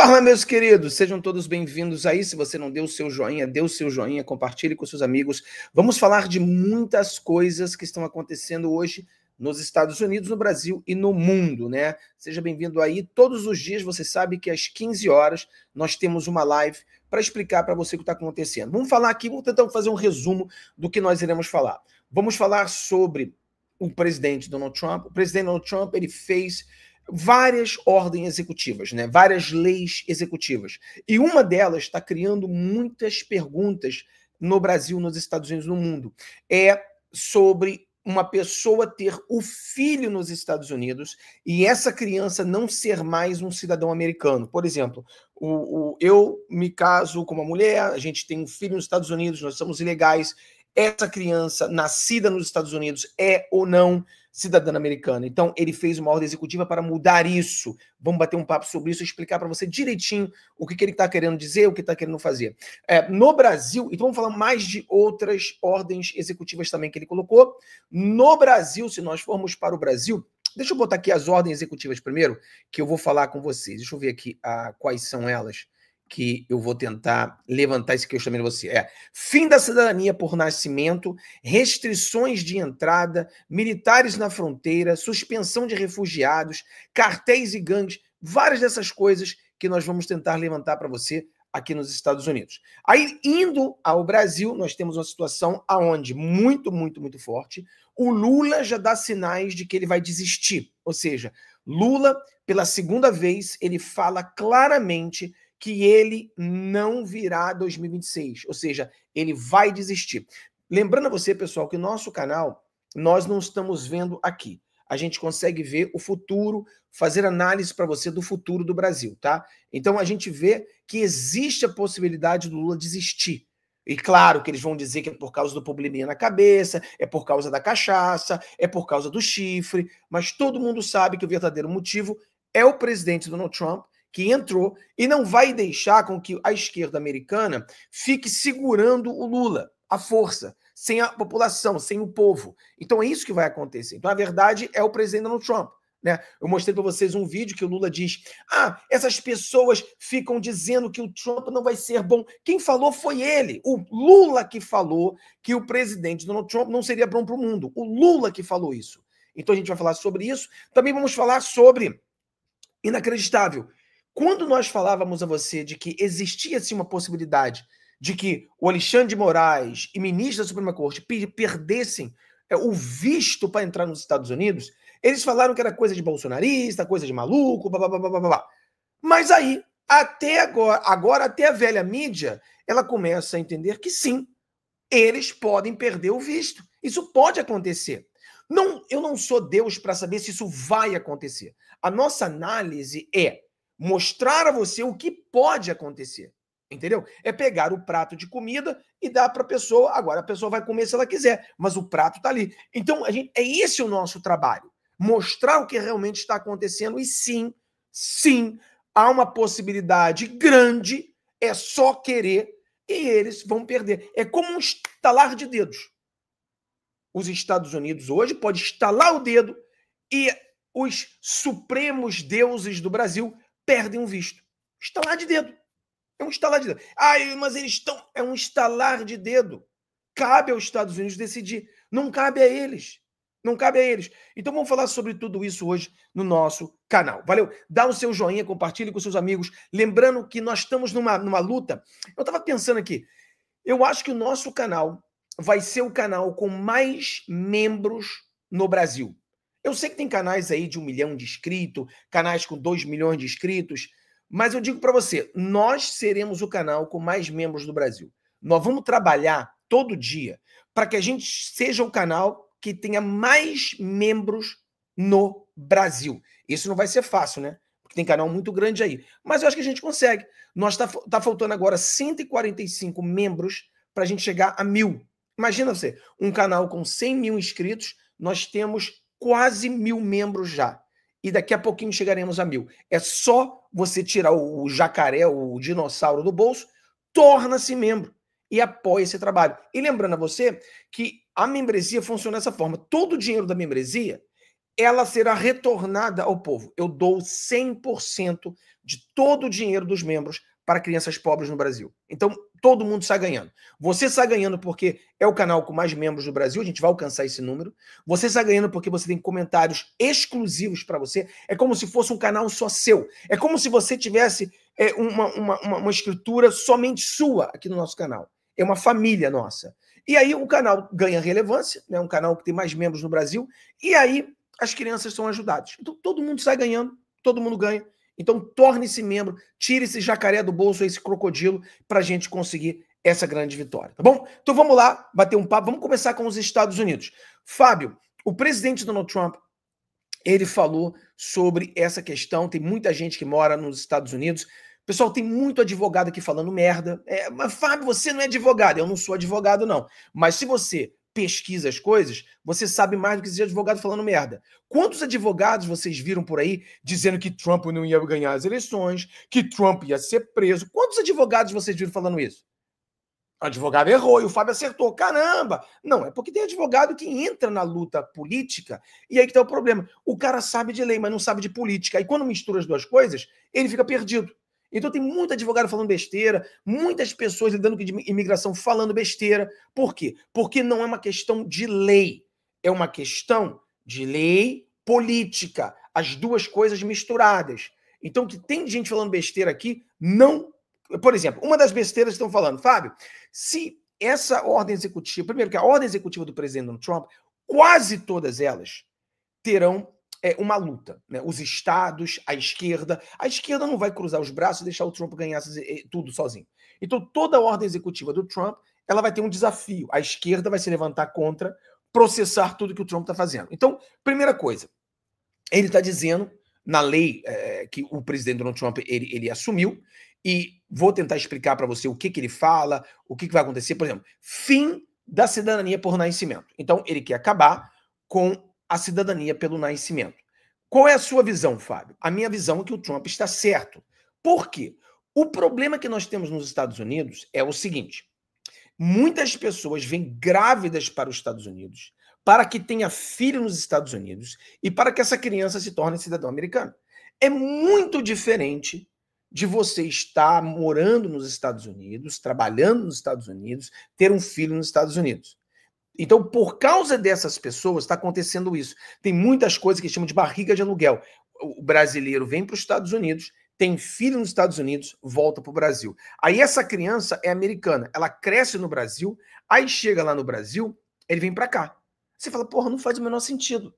Fala, meus queridos, sejam todos bem-vindos aí. Se você não deu o seu joinha, dê o seu joinha, compartilhe com seus amigos. Vamos falar de muitas coisas que estão acontecendo hoje nos Estados Unidos, no Brasil e no mundo, né? Seja bem-vindo aí. Todos os dias, você sabe que às 15 horas nós temos uma live para explicar para você o que está acontecendo. Vamos falar aqui, vamos tentar fazer um resumo do que nós iremos falar. Vamos falar sobre o presidente Donald Trump. O presidente Donald Trump, ele fez várias ordens executivas, né? Várias leis executivas. E uma delas está criando muitas perguntas no Brasil, nos Estados Unidos, no mundo. É sobre uma pessoa ter o filho nos Estados Unidos e essa criança não ser mais um cidadão americano. Por exemplo, eu me caso com uma mulher, a gente tem um filho nos Estados Unidos, nós somos ilegais. Essa criança nascida nos Estados Unidos é ou não cidadã americana. Então, ele fez uma ordem executiva para mudar isso. Vamos bater um papo sobre isso e explicar para você direitinho o que ele está querendo dizer, o que está querendo fazer. No Brasil, então vamos falar mais de outras ordens executivas também que ele colocou. No Brasil, se nós formos para o Brasil, deixa eu botar aqui as ordens executivas primeiro, que eu vou falar com vocês. Deixa eu ver aqui quais são elas, que eu vou tentar levantar esse questionamento de você. Fim da cidadania por nascimento, restrições de entrada, militares na fronteira, suspensão de refugiados, cartéis e gangues, várias dessas coisas que nós vamos tentar levantar para você aqui nos Estados Unidos. Aí, indo ao Brasil, nós temos uma situação aonde, muito forte, o Lula já dá sinais de que ele vai desistir. Ou seja, Lula, pela segunda vez, ele fala claramente que ele não virá 2026, ou seja, ele vai desistir. Lembrando a você, pessoal, que o nosso canal, nós não estamos vendo aqui. A gente consegue ver o futuro, fazer análise para você do futuro do Brasil, tá? Então a gente vê que existe a possibilidade do Lula desistir. E claro que eles vão dizer que é por causa do probleminha na cabeça, é por causa da cachaça, é por causa do chifre, mas todo mundo sabe que o verdadeiro motivo é o presidente Donald Trump, que entrou e não vai deixar com que a esquerda americana fique segurando o Lula, à força, sem a população, sem o povo. Então é isso que vai acontecer. Então a verdade é o presidente Donald Trump, né? Eu mostrei para vocês um vídeo que o Lula diz: essas pessoas ficam dizendo que o Trump não vai ser bom. Quem falou foi ele, o Lula que falou que o presidente Donald Trump não seria bom para o mundo. O Lula que falou isso. Então a gente vai falar sobre isso. Também vamos falar sobre inacreditável. Quando nós falávamos a você de que existia sim uma possibilidade de que o Alexandre de Moraes e ministros da Suprema Corte perdessem o visto para entrar nos Estados Unidos, eles falaram que era coisa de bolsonarista, coisa de maluco, blá, blá, blá, blá, blá. Mas aí, até agora até a velha mídia, ela começa a entender que sim, eles podem perder o visto. Isso pode acontecer. Não, eu não sou Deus para saber se isso vai acontecer. A nossa análise é mostrar a você o que pode acontecer, entendeu? É pegar o prato de comida e dar para a pessoa, agora a pessoa vai comer se ela quiser, mas o prato está ali. Então, é esse o nosso trabalho, mostrar o que realmente está acontecendo e sim, há uma possibilidade grande, é só querer e eles vão perder. É como um estalar de dedos. Os Estados Unidos hoje pode estalar o dedo e os supremos deuses do Brasil perdem um visto. Estalar de dedo. É um estalar de dedo. Mas eles estão... É um estalar de dedo. Cabe aos Estados Unidos decidir. Não cabe a eles. Não cabe a eles. Então vamos falar sobre tudo isso hoje no nosso canal. Valeu? Dá o seu joinha, compartilhe com seus amigos. Lembrando que nós estamos numa luta. Eu estava pensando aqui. Eu acho que o nosso canal vai ser o canal com mais membros no Brasil. Eu sei que tem canais aí de 1 milhão de inscritos, canais com 2 milhões de inscritos, mas eu digo para você, nós seremos o canal com mais membros do Brasil. Nós vamos trabalhar todo dia para que a gente seja o canal que tenha mais membros no Brasil. Isso não vai ser fácil, né? Porque tem canal muito grande aí. Mas eu acho que a gente consegue. Nós tá faltando agora 145 membros para a gente chegar a 1.000. Imagina você, um canal com 100 mil inscritos, nós temos quase 1.000 membros já. E daqui a pouquinho chegaremos a 1.000. É só você tirar o jacaré, o dinossauro do bolso, torna-se membro e apoia esse trabalho. E lembrando a você que a membresia funciona dessa forma. Todo o dinheiro da membresia, ela será retornada ao povo. Eu dou 100% de todo o dinheiro dos membros para crianças pobres no Brasil. Então, todo mundo sai ganhando. Você sai ganhando porque é o canal com mais membros do Brasil, a gente vai alcançar esse número. Você sai ganhando porque você tem comentários exclusivos para você. É como se fosse um canal só seu. É como se você tivesse uma escritura somente sua aqui no nosso canal. É uma família nossa. E aí o canal ganha relevância, né? Um canal que tem mais membros no Brasil, e aí as crianças são ajudadas. Então todo mundo sai ganhando, todo mundo ganha. Então torne-se membro, tire esse jacaré do bolso, esse crocodilo, para a gente conseguir essa grande vitória, tá bom? Então vamos lá, bater um papo, vamos começar com os Estados Unidos. Fábio, o presidente Donald Trump, ele falou sobre essa questão, tem muita gente que mora nos Estados Unidos. Pessoal, tem muito advogado aqui falando merda. Mas Fábio, você não é advogado. Eu não sou advogado, não. Mas se você pesquisa as coisas, você sabe mais do que ser advogado falando merda. Quantos advogados vocês viram por aí dizendo que Trump não ia ganhar as eleições, que Trump ia ser preso? Quantos advogados vocês viram falando isso? O advogado errou e o Fábio acertou. Caramba! Não, é porque tem advogado que entra na luta política e aí que tá o problema. O cara sabe de lei, mas não sabe de política. Aí quando mistura as duas coisas, ele fica perdido. Então tem muito advogado falando besteira, muitas pessoas lidando com imigração falando besteira. Por quê? Porque não é uma questão de lei, é uma questão de lei política. As duas coisas misturadas. Então, que tem gente falando besteira aqui, não. Por exemplo, uma das besteiras que estão falando, Fábio, se essa ordem executiva, primeiro que a ordem executiva do presidente Donald Trump, quase todas elas terão uma luta, né? Os estados, a esquerda não vai cruzar os braços e deixar o Trump ganhar tudo sozinho. Então, toda a ordem executiva do Trump, ela vai ter um desafio. A esquerda vai se levantar contra, processar tudo que o Trump está fazendo. Então, primeira coisa, ele está dizendo, na lei que o presidente Donald Trump ele assumiu, e vou tentar explicar para você o que ele fala, o que vai acontecer. Por exemplo, fim da cidadania por nascimento. Então, ele quer acabar com a cidadania pelo nascimento. Qual é a sua visão, Fábio? A minha visão é que o Trump está certo. Por quê? O problema que nós temos nos Estados Unidos é o seguinte: muitas pessoas vêm grávidas para os Estados Unidos para que tenha filho nos Estados Unidos e para que essa criança se torne cidadão americano. É muito diferente de você estar morando nos Estados Unidos, trabalhando nos Estados Unidos, ter um filho nos Estados Unidos. Então, por causa dessas pessoas, está acontecendo isso. Tem muitas coisas que chamam de barriga de aluguel. O brasileiro vem para os Estados Unidos, tem filho nos Estados Unidos, volta para o Brasil. Aí essa criança é americana, ela cresce no Brasil, aí chega lá no Brasil, ele vem para cá. Você fala, porra, não faz o menor sentido.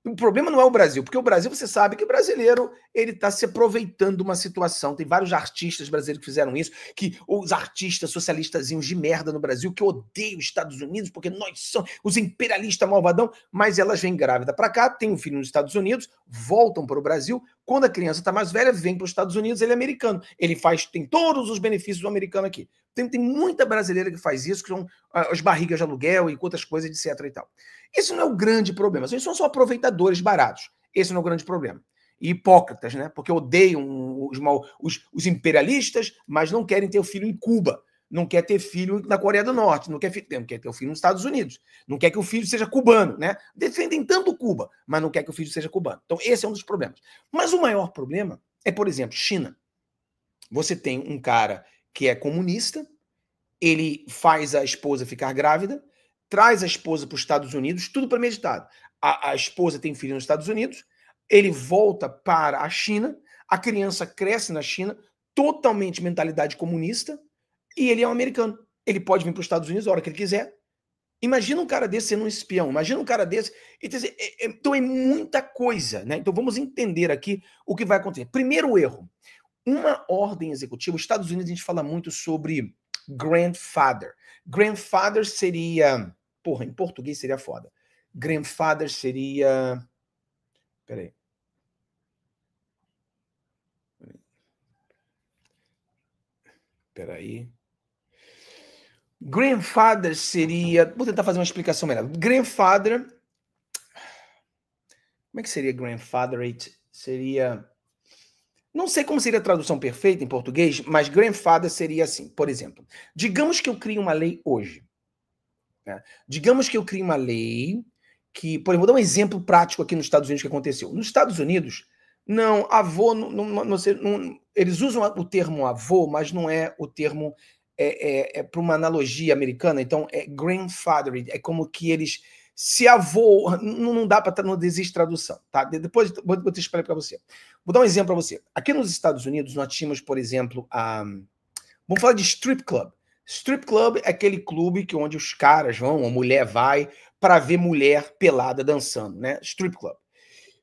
O problema não é o Brasil, porque o Brasil, você sabe que o brasileiro ele está se aproveitando de uma situação. Tem vários artistas brasileiros que fizeram isso, que os artistas socialistazinhos de merda no Brasil, que odeiam os Estados Unidos, porque nós somos os imperialistas malvadão, mas elas vêm grávida para cá, têm um filho nos Estados Unidos, voltam para o Brasil. Quando a criança está mais velha, vem para os Estados Unidos, ele é americano. Ele tem todos os benefícios do americano aqui. Tem muita brasileira que faz isso, que são as barrigas de aluguel e outras coisas, etc. e tal. Isso não é o grande problema. Eles são só aproveitadores baratos. Esse não é o grande problema. E hipócritas, né? Porque odeiam os imperialistas, mas não querem ter o filho em Cuba. Não quer ter filho na Coreia do Norte. Não quer ter o filho nos Estados Unidos. Não quer que o filho seja cubano, né? Defendem tanto Cuba, mas não quer que o filho seja cubano. Então, esse é um dos problemas. Mas o maior problema é, por exemplo, China. Você tem um cara que é comunista, ele faz a esposa ficar grávida, traz a esposa para os Estados Unidos, tudo premeditado. A esposa tem filho nos Estados Unidos, ele volta para a China, a criança cresce na China, totalmente mentalidade comunista, e ele é um americano. Ele pode vir para os Estados Unidos a hora que ele quiser. Imagina um cara desse sendo um espião, imagina um cara desse. Então é muita coisa, né? Então vamos entender aqui o que vai acontecer. Primeiro erro, uma ordem executiva. Os Estados Unidos a gente fala muito sobre grandfather. Grandfather seria... Porra, em português seria foda. Grandfather seria... Peraí. Grandfather seria... Vou tentar fazer uma explicação melhor. Grandfather... Como é que seria grandfatherate? Seria... Não sei como seria a tradução perfeita em português, mas grandfather seria assim. Por exemplo, digamos que eu crie uma lei hoje. Né? Digamos que eu crie uma lei que, por exemplo, vou dar um exemplo prático aqui nos Estados Unidos que aconteceu. Nos Estados Unidos, não, avô, eles usam o termo avô, mas não é o termo, para uma analogia americana, então é grandfather, é como que eles, se avô, não dá para, não existe tradução, tá? Depois vou te explicar para você. Vou dar um exemplo para você. Aqui nos Estados Unidos, nós tínhamos, por exemplo, vamos falar de strip club. Strip club é aquele clube que onde os caras vão, a mulher vai, para ver mulher pelada dançando, né? Strip club.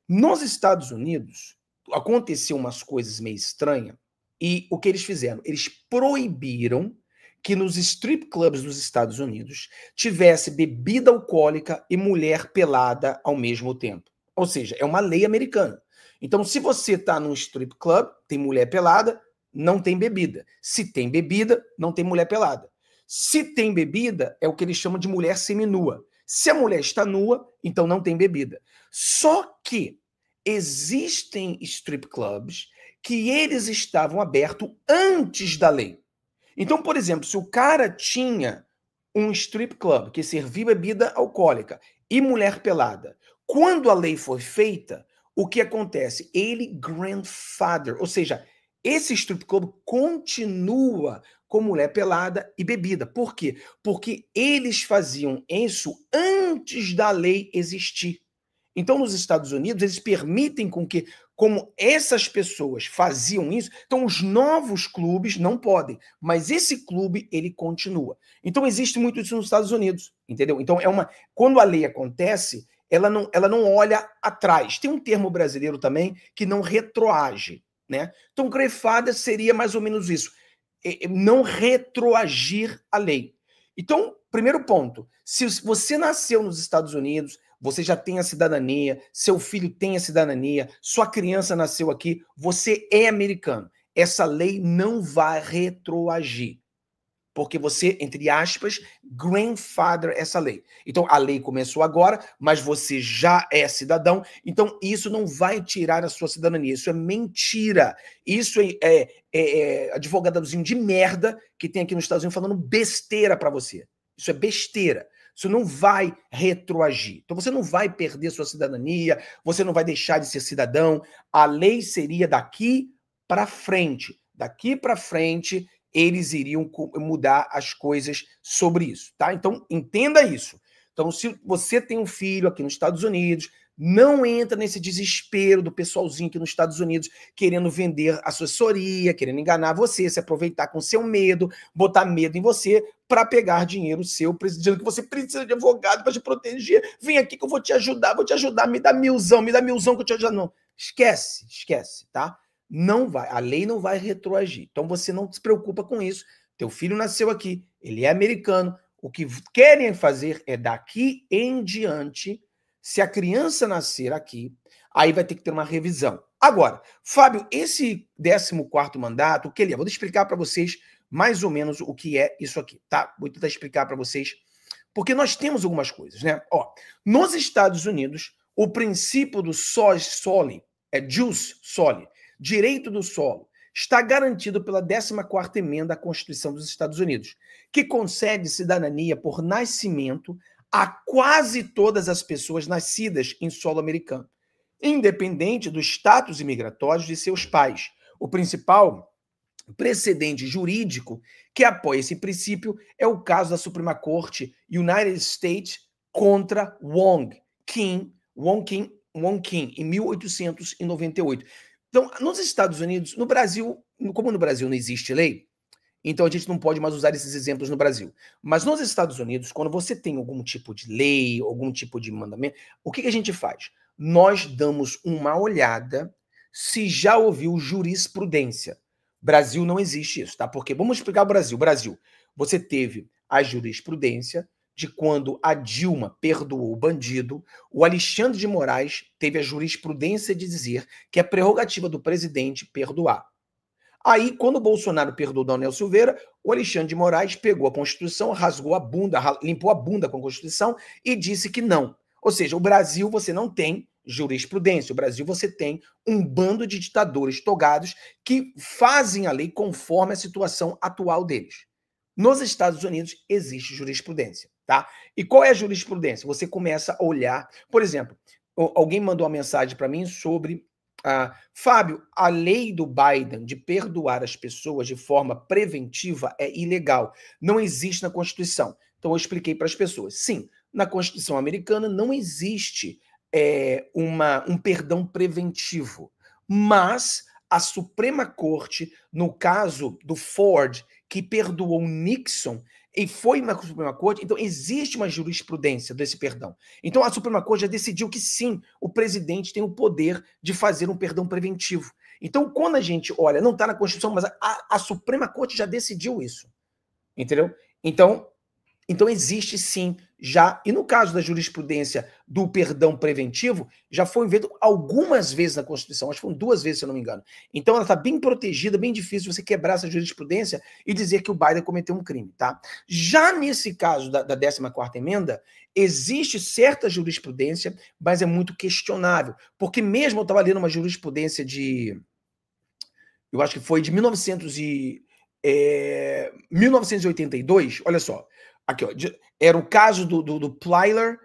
Nos Estados Unidos, aconteceu umas coisas meio estranhas, e o que eles fizeram? Eles proibiram que nos strip clubs dos Estados Unidos tivesse bebida alcoólica e mulher pelada ao mesmo tempo. Ou seja, é uma lei americana. Então, se você está num strip club, tem mulher pelada, não tem bebida. Se tem bebida, não tem mulher pelada. Se tem bebida, é o que eles chamam de mulher seminua. Se a mulher está nua, então não tem bebida. Só que existem strip clubs que eles estavam abertos antes da lei. Então, por exemplo, se o cara tinha um strip club que servia bebida alcoólica e mulher pelada, quando a lei foi feita, o que acontece? Ele grandfather, ou seja, esse strip club continua com mulher pelada e bebida. Por quê? Porque eles faziam isso antes da lei existir. Então, nos Estados Unidos, eles permitem com que, como essas pessoas faziam isso, então os novos clubes não podem, mas esse clube, ele continua. Então, existe muito isso nos Estados Unidos, entendeu? Então, quando a lei acontece, ela não olha atrás. Tem um termo brasileiro também que não retroage, né? Então, grefada seria mais ou menos isso, não retroagir a lei. Então, primeiro ponto, se você nasceu nos Estados Unidos, você já tem a cidadania, seu filho tem a cidadania, sua criança nasceu aqui, você é americano. Essa lei não vai retroagir, porque você, entre aspas, grandfather essa lei. Então, a lei começou agora, mas você já é cidadão, então isso não vai tirar a sua cidadania. Isso é mentira. Isso é advogadozinho de merda que tem aqui nos Estados Unidos falando besteira para você. Isso é besteira. Isso não vai retroagir. Então você não vai perder sua cidadania, você não vai deixar de ser cidadão. A lei seria daqui para frente. Daqui para frente, eles iriam mudar as coisas sobre isso, tá? Então, entenda isso. Então, se você tem um filho aqui nos Estados Unidos, não entra nesse desespero do pessoalzinho aqui nos Estados Unidos querendo vender assessoria, querendo enganar você, se aproveitar com seu medo, botar medo em você para pegar dinheiro seu, dizendo que você precisa de advogado para te proteger. Vem aqui que eu vou te ajudar, me dá milzão que eu te ajudo. Não, esquece, tá? Não vai, a lei não vai retroagir. Então você não se preocupa com isso. Teu filho nasceu aqui, ele é americano. O que querem fazer é daqui em diante, se a criança nascer aqui, aí vai ter que ter uma revisão. Agora, Fábio, esse 14º mandato, o que ele é? Vou explicar para vocês mais ou menos o que é isso aqui, tá? Vou tentar explicar para vocês, porque nós temos algumas coisas, né? Ó, nos Estados Unidos, o princípio do jus soli, jus soli, direito do solo, está garantido pela 14ª emenda à Constituição dos Estados Unidos, que concede cidadania por nascimento a quase todas as pessoas nascidas em solo americano, independente do status imigratório de seus pais. O principal precedente jurídico que apoia esse princípio é o caso da Suprema Corte United States contra Wong Kim, em 1898. Então, nos Estados Unidos, no Brasil, como no Brasil não existe lei, então a gente não pode mais usar esses exemplos no Brasil. Mas nos Estados Unidos, quando você tem algum tipo de lei, algum tipo de mandamento, o que a gente faz? Nós damos uma olhada se já ouviu jurisprudência. Brasil não existe isso, tá? Porque vamos explicar o Brasil. Brasil, você teve a jurisprudência de quando a Dilma perdoou o bandido, o Alexandre de Moraes teve a jurisprudência de dizer que é prerrogativa do presidente perdoar. Aí, quando o Bolsonaro perdoou o Daniel Silveira, o Alexandre de Moraes pegou a Constituição, rasgou a bunda, limpou a bunda com a Constituição e disse que não. Ou seja, o Brasil você não tem jurisprudência. O Brasil você tem um bando de ditadores togados que fazem a lei conforme a situação atual deles. Nos Estados Unidos existe jurisprudência. tá? E qual é a jurisprudência? Você começa a olhar, por exemplo, alguém mandou uma mensagem para mim sobre Fábio, a lei do Biden de perdoar as pessoas de forma preventiva é ilegal. Não existe na Constituição. Então eu expliquei para as pessoas. Sim, na Constituição americana não existe um perdão preventivo. Mas a Suprema Corte, no caso do Ford, que perdoou Nixon, e foi na Suprema Corte, então existe uma jurisprudência desse perdão. Então a Suprema Corte já decidiu que sim, o presidente tem o poder de fazer um perdão preventivo. Então quando a gente olha, não está na Constituição, mas a Suprema Corte já decidiu isso. Entendeu? Então existe sim já, e no caso da jurisprudência do perdão preventivo, já foi feito algumas vezes na Constituição, acho que foram 2 vezes, se eu não me engano. Então ela está bem protegida, bem difícil você quebrar essa jurisprudência e dizer que o Biden cometeu um crime, tá? Já nesse caso da 14ª emenda, existe certa jurisprudência, mas é muito questionável, porque mesmo eu estava lendo uma jurisprudência eu acho que foi de 1982, olha só, aqui, ó, era o caso do Plyler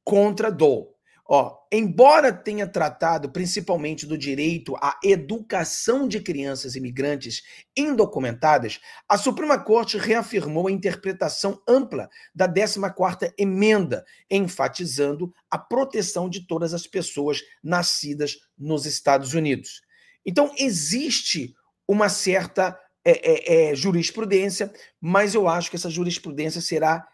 contra Doe. Ó, embora tenha tratado principalmente do direito à educação de crianças imigrantes indocumentadas, a Suprema Corte reafirmou a interpretação ampla da 14ª emenda, enfatizando a proteção de todas as pessoas nascidas nos Estados Unidos. Então, existe uma certa jurisprudência, mas eu acho que essa jurisprudência será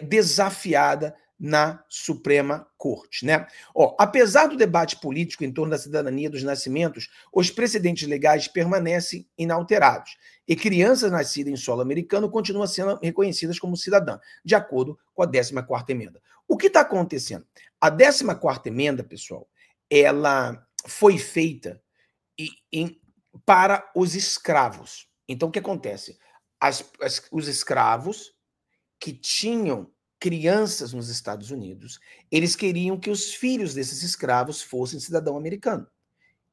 desafiada na Suprema Corte, né? Ó, apesar do debate político em torno da cidadania dos nascimentos, os precedentes legais permanecem inalterados e crianças nascidas em solo americano continuam sendo reconhecidas como cidadã, de acordo com a 14ª emenda. O que está acontecendo? A 14ª emenda, pessoal, ela foi feita para os escravos. Então, o que acontece? Os escravos que tinham crianças nos Estados Unidos, eles queriam que os filhos desses escravos fossem cidadão americano.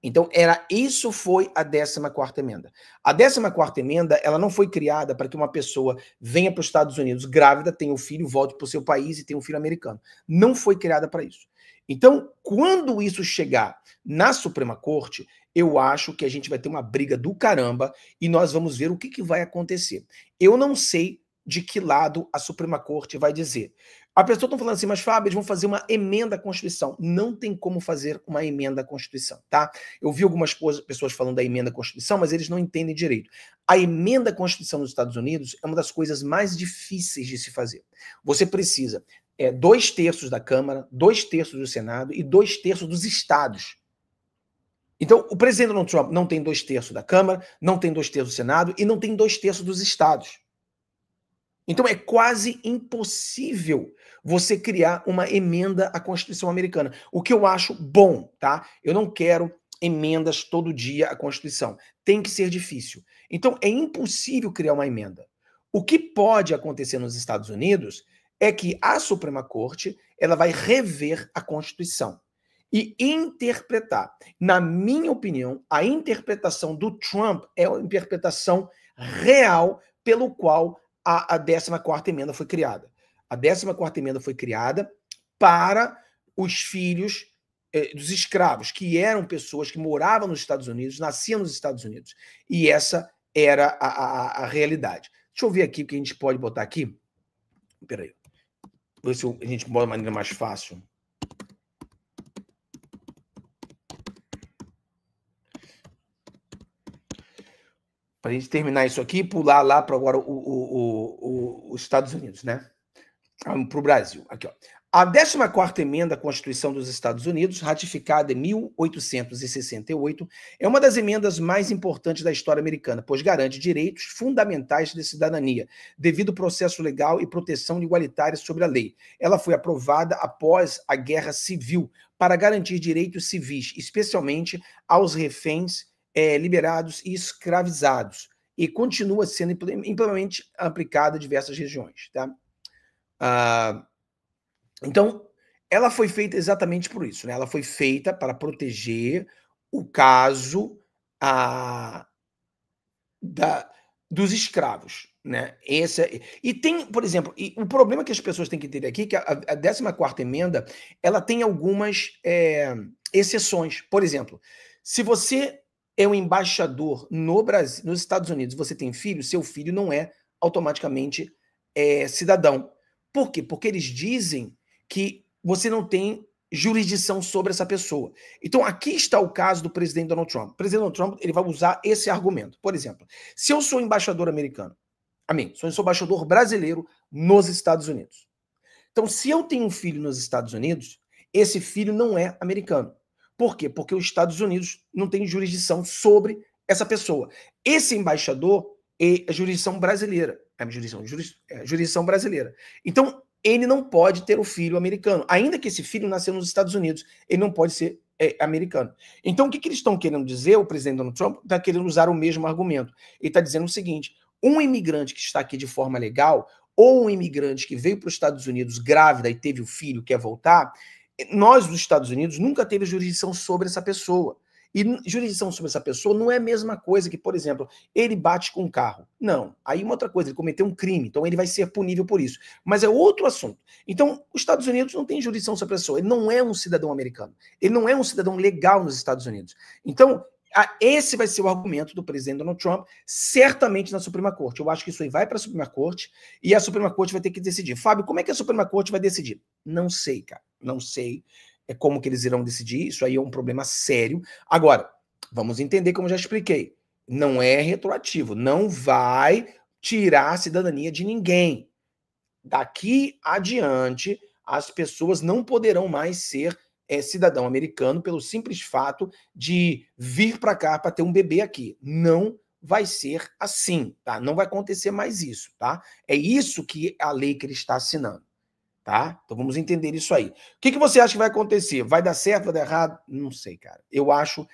Então, isso foi a 14ª emenda. A 14ª emenda, ela não foi criada para que uma pessoa venha para os Estados Unidos grávida, tenha o filho, volte para o seu país e tenha um filho americano. Não foi criada para isso. Então, quando isso chegar na Suprema Corte, eu acho que a gente vai ter uma briga do caramba e nós vamos ver o que vai acontecer. Eu não sei de que lado a Suprema Corte vai dizer. A pessoa está falando assim, mas Fábio, eles vão fazer uma emenda à Constituição. Não tem como fazer uma emenda à Constituição, tá? Eu vi algumas pessoas falando da emenda à Constituição, mas eles não entendem direito. A emenda à Constituição dos Estados Unidos é uma das coisas mais difíceis de se fazer. Você precisa 2/3 da Câmara, 2/3 do Senado e 2/3 dos estados. Então, o presidente Donald Trump não tem 2/3 da Câmara, não tem 2/3 do Senado e não tem 2/3 dos estados. Então é quase impossível você criar uma emenda à Constituição americana, o que eu acho bom, tá? Eu não quero emendas todo dia à Constituição. Tem que ser difícil. Então é impossível criar uma emenda. O que pode acontecer nos Estados Unidos é que a Suprema Corte ela vai rever a Constituição e interpretar. Na minha opinião, a interpretação do Trump é uma interpretação real pelo qual a 14ª emenda foi criada. A 14ª emenda foi criada para os filhos dos escravos, que eram pessoas que moravam nos Estados Unidos, nasciam nos Estados Unidos. E essa era a realidade. Deixa eu ver aqui o que a gente pode botar aqui. Peraí. Ver se a gente bota de maneira mais fácil. Para a gente terminar isso aqui e pular lá para agora os Estados Unidos, né? Para o Brasil. Aqui, ó. A 14ª emenda à Constituição dos Estados Unidos, ratificada em 1868, é uma das emendas mais importantes da história americana, pois garante direitos fundamentais de cidadania, devido ao processo legal e proteção igualitária sobre a lei. Ela foi aprovada após a Guerra Civil para garantir direitos civis, especialmente aos reféns liberados e escravizados, e continua sendo amplamente aplicada em diversas regiões, tá? Então, ela foi feita exatamente por isso, né? Ela foi feita para proteger o caso dos escravos, né? E tem, por exemplo, o problema que as pessoas têm que entender aqui é que a 14ª emenda, ela tem algumas exceções. Por exemplo, se você é um embaixador no Brasil, nos Estados Unidos, você tem filho, seu filho não é automaticamente cidadão. Por quê? Porque eles dizem que você não tem jurisdição sobre essa pessoa. Então, aqui está o caso do presidente Donald Trump. O presidente Donald Trump, ele vai usar esse argumento. Por exemplo, se eu sou embaixador americano, eu sou embaixador brasileiro nos Estados Unidos. Então, se eu tenho um filho nos Estados Unidos, esse filho não é americano. Por quê? Porque os Estados Unidos não tem jurisdição sobre essa pessoa. Esse embaixador é jurisdição brasileira. Jurisdição brasileira. Então, ele não pode ter o filho americano. Ainda que esse filho nasceu nos Estados Unidos, ele não pode ser americano. Então, o que eles estão querendo dizer? O presidente Donald Trump está querendo usar o mesmo argumento. Ele está dizendo o seguinte: um imigrante que está aqui de forma legal, ou um imigrante que veio para os Estados Unidos grávida e teve o filho, quer voltar, nós, dos Estados Unidos, nunca teve jurisdição sobre essa pessoa. E jurisdição sobre essa pessoa não é a mesma coisa que, por exemplo, ele bate com um carro. Não. Aí uma outra coisa, ele cometeu um crime, então ele vai ser punível por isso. Mas é outro assunto. Então, os Estados Unidos não tem jurisdição sobre a pessoa. Ele não é um cidadão americano. Ele não é um cidadão legal nos Estados Unidos. Então, esse vai ser o argumento do presidente Donald Trump, certamente na Suprema Corte. Eu acho que isso aí vai para a Suprema Corte e a Suprema Corte vai ter que decidir. Fábio, como é que a Suprema Corte vai decidir? Não sei, cara. Não sei como que eles irão decidir. Isso aí é um problema sério. Agora, vamos entender, como eu já expliquei. Não é retroativo. Não vai tirar a cidadania de ninguém. Daqui adiante, as pessoas não poderão mais ser cidadão americano pelo simples fato de vir para cá para ter um bebê aqui. Não vai ser assim, tá? Não vai acontecer mais isso, tá? É isso que a lei que ele está assinando, tá? Então vamos entender isso aí. O que você acha que vai acontecer? Vai dar certo, vai dar errado? Não sei, cara. Eu acho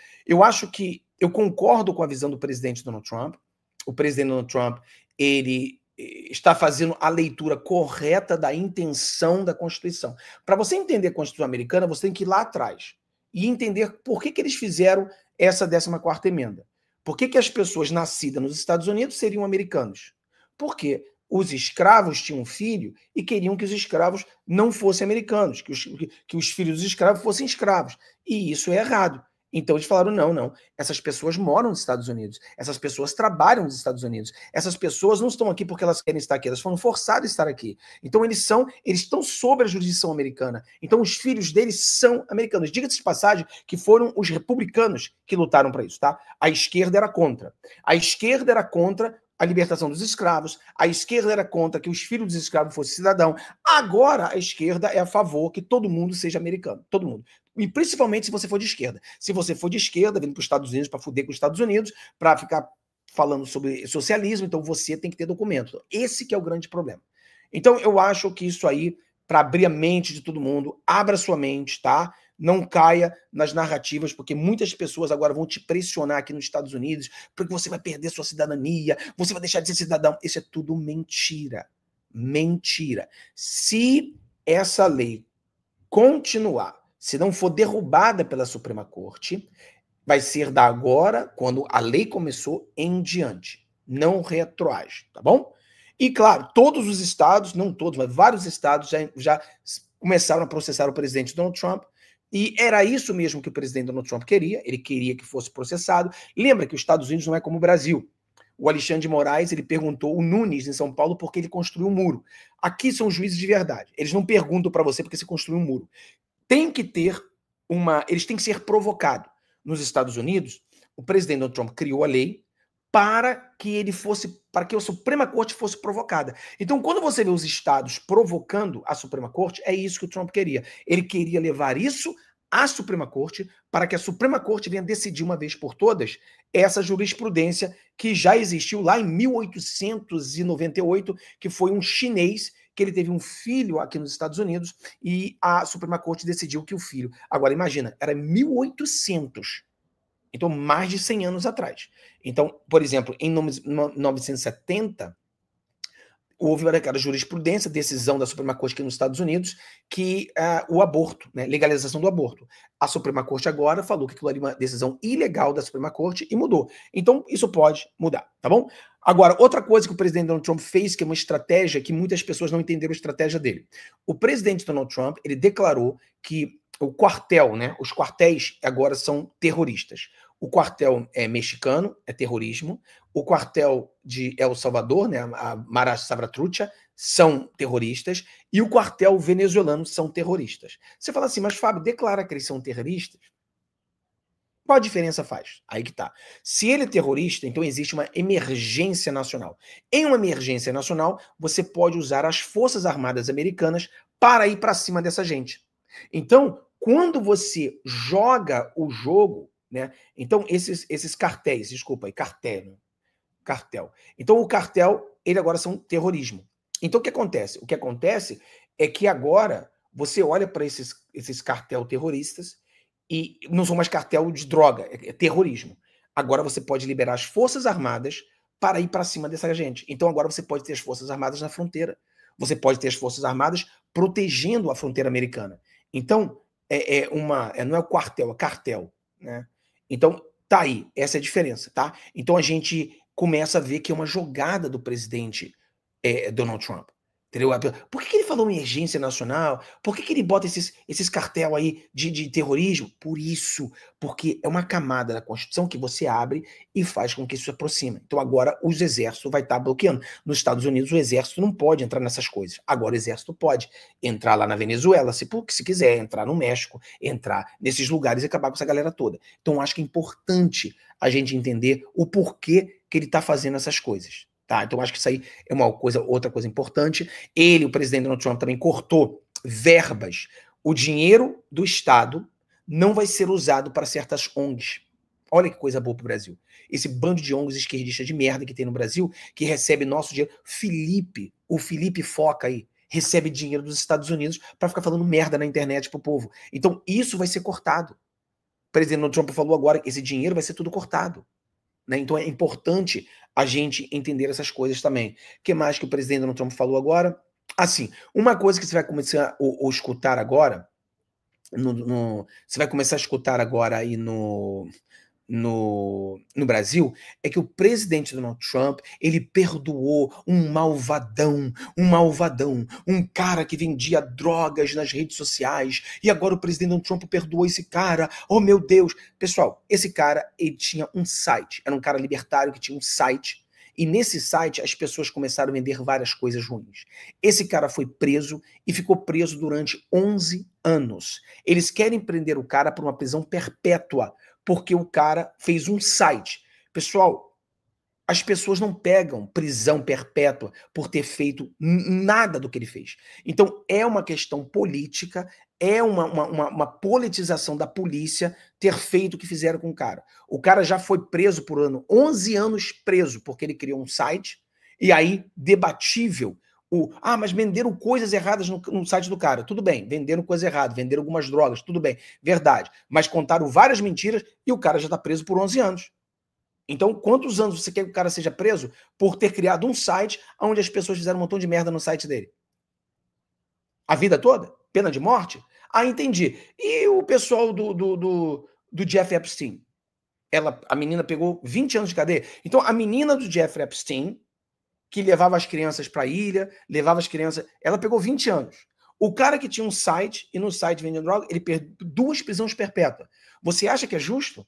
que eu concordo com a visão do presidente Donald Trump. O presidente Donald Trump, ele está fazendo a leitura correta da intenção da Constituição. Para você entender a Constituição americana, você tem que ir lá atrás e entender por que eles fizeram essa 14ª emenda. Por que as pessoas nascidas nos Estados Unidos seriam americanos? Por quê? Os escravos tinham filho e queriam que os escravos não fossem americanos, que os filhos dos escravos fossem escravos. E isso é errado. Então eles falaram, não, essas pessoas moram nos Estados Unidos, essas pessoas trabalham nos Estados Unidos, essas pessoas não estão aqui porque elas querem estar aqui, elas foram forçadas a estar aqui. Então eles estão sob a jurisdição americana. Então os filhos deles são americanos. Diga-se de passagem que foram os republicanos que lutaram para isso, tá? A esquerda era contra. A esquerda era contra a libertação dos escravos, a esquerda era contra que os filhos dos escravos fossem cidadão. Agora a esquerda é a favor que todo mundo seja americano, todo mundo. E principalmente se você for de esquerda. Se você for de esquerda, vindo para os Estados Unidos para fuder com os Estados Unidos, para ficar falando sobre socialismo, então você tem que ter documento. Esse que é o grande problema. Então eu acho que isso aí, para abrir a mente de todo mundo, abra sua mente, tá? Não caia nas narrativas, porque muitas pessoas agora vão te pressionar aqui nos Estados Unidos, porque você vai perder sua cidadania, você vai deixar de ser cidadão. Isso é tudo mentira. Mentira. Se essa lei continuar, se não for derrubada pela Suprema Corte, vai ser da agora, quando a lei começou, em diante. Não retroage, tá bom? E, claro, todos os estados, não todos, mas vários estados já começaram a processar o presidente Donald Trump, e era isso mesmo que o presidente Donald Trump queria, ele queria que fosse processado. Lembra que os Estados Unidos não é como o Brasil. O Alexandre de Moraes, ele perguntou o Nunes, em São Paulo, por que ele construiu um muro. Aqui são juízes de verdade. Eles não perguntam para você porque você construiu um muro. Tem que ter eles têm que ser provocados. Nos Estados Unidos, o presidente Donald Trump criou a lei para que a Suprema Corte fosse provocada. Então, quando você vê os estados provocando a Suprema Corte, é isso que o Trump queria. Ele queria levar isso à Suprema Corte para que a Suprema Corte venha decidir uma vez por todas essa jurisprudência que já existiu lá em 1898, que foi um chinês que ele teve um filho aqui nos Estados Unidos e a Suprema Corte decidiu que o filho... Agora, imagina, era 1800. Então, mais de 100 anos atrás. Então, por exemplo, em 1970, houve aquela jurisprudência, decisão da Suprema Corte aqui nos Estados Unidos, que o aborto, né, legalização do aborto. A Suprema Corte agora falou que aquilo era uma decisão ilegal da Suprema Corte e mudou. Então, isso pode mudar, tá bom? Agora, outra coisa que o presidente Donald Trump fez, que é uma estratégia que muitas pessoas não entenderam a estratégia dele. O presidente Donald Trump, ele declarou que o quartel, né, os quartéis agora são terroristas. O quartel mexicano é terrorismo, o quartel de El Salvador, né, a Mara Salvatrucha, são terroristas, e o quartel venezuelano são terroristas. Você fala assim, mas Fábio, declara que eles são terroristas? Qual a diferença faz? Aí que tá. Se ele é terrorista, então existe uma emergência nacional. Em uma emergência nacional, você pode usar as Forças Armadas Americanas para ir para cima dessa gente. Então, quando você joga o jogo, né? Então, esses cartéis, desculpa aí, cartel. Então, o cartel, ele agora são terrorismo. Então, o que acontece? O que acontece é que agora você olha para esses cartel terroristas e não são mais cartel de droga, é terrorismo. Agora você pode liberar as Forças Armadas para ir para cima dessa gente. Então agora você pode ter as Forças Armadas na fronteira. Você pode ter as Forças Armadas protegendo a fronteira americana. Então, não é o quartel, é cartel. Né? Então, tá aí, essa é a diferença, tá? Então a gente começa a ver que é uma jogada do presidente Donald Trump. Entendeu? Por que ele falou emergência nacional? Por que ele bota esses cartel aí de terrorismo? Por isso, porque é uma camada da Constituição que você abre e faz com que isso se aproxime. Então agora os exércitos vai estar bloqueando. Nos Estados Unidos o exército não pode entrar nessas coisas. Agora o exército pode entrar lá na Venezuela, se quiser, entrar no México, entrar nesses lugares e acabar com essa galera toda. Então acho que é importante a gente entender o porquê que ele está fazendo essas coisas. Tá? Então, acho que isso aí é outra coisa importante. O presidente Donald Trump, também cortou verbas. O dinheiro do Estado não vai ser usado para certas ONGs. Olha que coisa boa para o Brasil. Esse bando de ONGs esquerdistas de merda que tem no Brasil, que recebe nosso dinheiro. O Felipe Foca aí, recebe dinheiro dos Estados Unidos para ficar falando merda na internet pro povo. Então, isso vai ser cortado. O presidente Donald Trump falou agora que esse dinheiro vai ser tudo cortado. Né? Então é importante a gente entender essas coisas também. O que mais que o presidente Donald Trump falou agora? Assim, uma coisa que você vai começar a escutar agora, você vai começar a escutar agora aí no Brasil, é que o presidente Donald Trump, ele perdoou um malvadão, um cara que vendia drogas nas redes sociais, e agora o presidente Donald Trump perdoou esse cara, oh meu Deus. Pessoal, esse cara, ele tinha um site, era um cara libertário que tinha um site, e nesse site as pessoas começaram a vender várias coisas ruins. Esse cara foi preso e ficou preso durante 11 anos. Eles querem prender o cara por uma prisão perpétua, porque o cara fez um site. Pessoal, as pessoas não pegam prisão perpétua por ter feito nada do que ele fez. Então, é uma questão política, é uma politização da polícia ter feito o que fizeram com o cara. O cara já foi preso por 11 anos preso, porque ele criou um site, e aí, debatível, mas venderam coisas erradas no site do cara. Tudo bem, venderam coisa errada, venderam algumas drogas, tudo bem, verdade. Mas contaram várias mentiras e o cara já está preso por 11 anos. Então, quantos anos você quer que o cara seja preso por ter criado um site onde as pessoas fizeram um montão de merda no site dele? A vida toda? Pena de morte? Ah, entendi. E o pessoal do Jeff Epstein? A menina pegou 20 anos de cadeia. Então, a menina do Jeff Epstein, que levava as crianças para a ilha, ela pegou 20 anos. O cara que tinha um site, e no site vendendo droga, ele perdeu 2 prisões perpétuas. Você acha que é justo?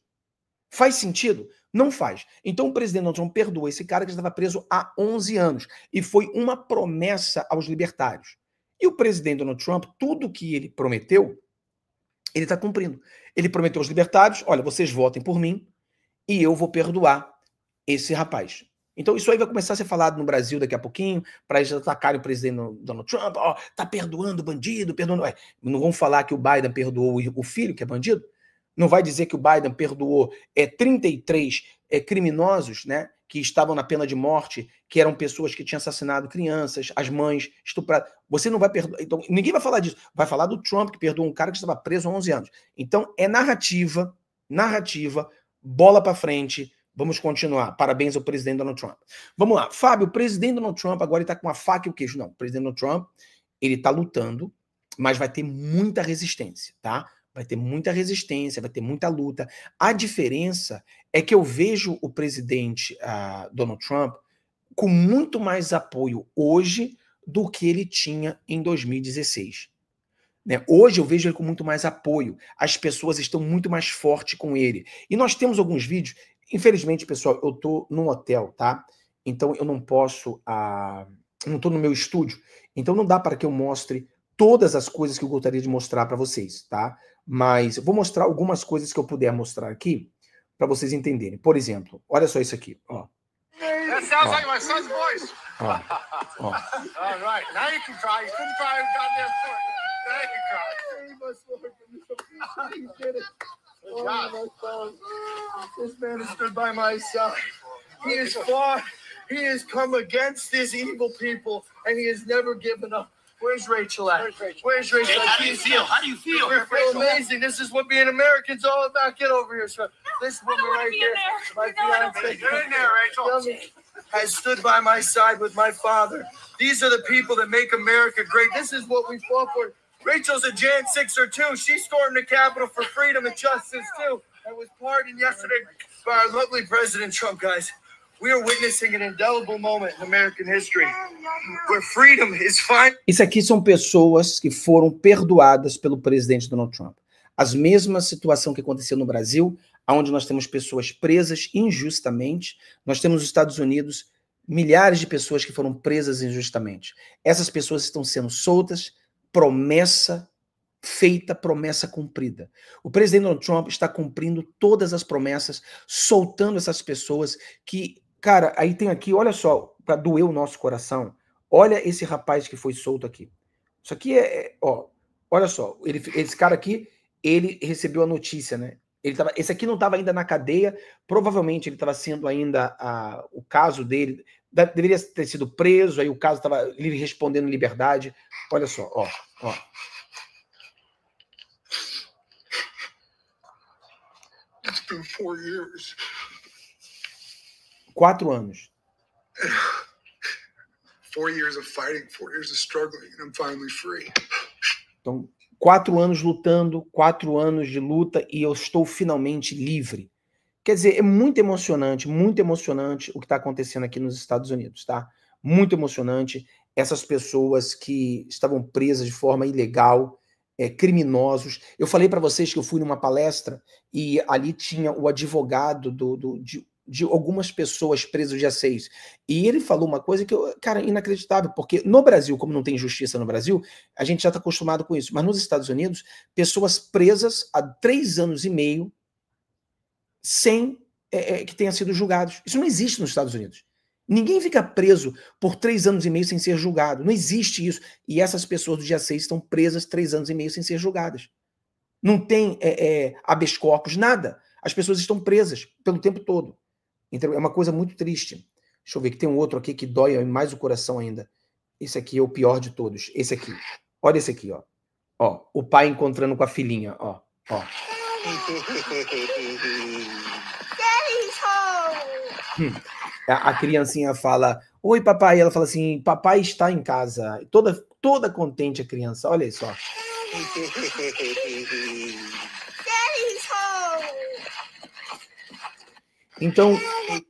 Faz sentido? Não faz. Então o presidente Donald Trump perdoa esse cara que estava preso há 11 anos. E foi uma promessa aos libertários. E o presidente Donald Trump, tudo que ele prometeu, ele está cumprindo. Ele prometeu aos libertários, olha, vocês votem por mim e eu vou perdoar esse rapaz. Então isso aí vai começar a ser falado no Brasil daqui a pouquinho, para eles atacarem o presidente Donald Trump, tá perdoando bandido, perdoando... Não vão falar que o Biden perdoou o filho, que é bandido? Não vai dizer que o Biden perdoou 33 criminosos, né, que estavam na pena de morte, que eram pessoas que tinham assassinado crianças, as mães, estupradas. Você não vai perdoar. Então, ninguém vai falar disso. Vai falar do Trump, que perdoou um cara que estava preso há 11 anos. Então, é narrativa, bola para frente. Vamos continuar. Parabéns ao presidente Donald Trump. Vamos lá. Fábio, o presidente Donald Trump agora está com a faca e o queijo. Não, o presidente Donald Trump, ele está lutando, mas vai ter muita resistência, tá? Vai ter muita resistência, vai ter muita luta. A diferença é que eu vejo o presidente Donald Trump com muito mais apoio hoje do que ele tinha em 2016. Né? Hoje eu vejo ele com muito mais apoio. As pessoas estão muito mais fortes com ele. E nós temos alguns vídeos. Infelizmente, pessoal, eu estou num hotel, tá? Então eu não posso... não estou no meu estúdio. Então não dá para que eu mostre todas as coisas que eu gostaria de mostrar para vocês, tá? Mas eu vou mostrar algumas coisas que eu puder mostrar aqui para vocês entenderem. Por exemplo, olha só isso aqui, ó. That sounds like my son's voice. Ó, ó. All right, now you can cry. You couldn't cry in goddamn court. Now you can cry. He did it. Oh, my son. This man has stood by my side. He has fought. He has come against these evil people, and he has never given up. Where's Rachel at? Where's Rachel? Hey, how do you feel? How do you feel? I feel amazing. This is what being American's all about. Get over here, son. This woman right here, my fiance, Get in there, Rachel. has stood by my side with my father. These are the people that make America great. This is what we fought for. Rachel's a Jan 6er too. She stormed the Capitol for freedom and justice too, and was pardoned yesterday by our lovely President Trump, guys. We are witnessing an indelible moment in American history where freedom is fine. Isso aqui são pessoas que foram perdoadas pelo presidente Donald Trump. As mesmas situação que aconteceu no Brasil, onde nós temos pessoas presas injustamente, nós temos nos Estados Unidos milhares de pessoas que foram presas injustamente. Essas pessoas estão sendo soltas, promessa feita, promessa cumprida. O presidente Donald Trump está cumprindo todas as promessas, soltando essas pessoas que, cara, aí tem aqui, olha só, para doer o nosso coração, olha esse rapaz que foi solto aqui. Isso aqui ó, olha só, esse cara aqui, ele recebeu a notícia, né? Esse aqui não estava ainda na cadeia, provavelmente ele estava sendo ainda, o caso dele, deveria ter sido preso, aí o caso estava ele respondendo em liberdade. Olha só, ó. It's been 4 years. 4 anos. 4 years of fighting, 4 years of struggling, and I'm finally free. Então, 4 anos lutando, 4 anos de luta e eu estou finalmente livre. Quer dizer, é muito emocionante o que está acontecendo aqui nos Estados Unidos, tá? Muito emocionante. Essas pessoas que estavam presas de forma ilegal, criminosos. Eu falei para vocês que eu fui numa palestra e ali tinha o advogado de algumas pessoas presas no dia 6. E ele falou uma coisa que, cara, inacreditável, porque no Brasil, como não tem justiça no Brasil, a gente já está acostumado com isso. Mas nos Estados Unidos, pessoas presas há 3 anos e meio sem que tenham sido julgados. Isso não existe nos Estados Unidos. Ninguém fica preso por 3 anos e meio sem ser julgado. Não existe isso. E essas pessoas do dia 6 estão presas 3 anos e meio sem ser julgadas. Não tem habeas corpus, nada. As pessoas estão presas pelo tempo todo. Então é uma coisa muito triste. Deixa eu ver que tem um outro aqui que dói mais o coração ainda. Esse aqui é o pior de todos. Esse aqui. Olha esse aqui, ó. Ó, o pai encontrando com a filhinha, ó. A criancinha fala, oi papai, ela fala assim, papai está em casa, toda contente a criança, olha só. Então,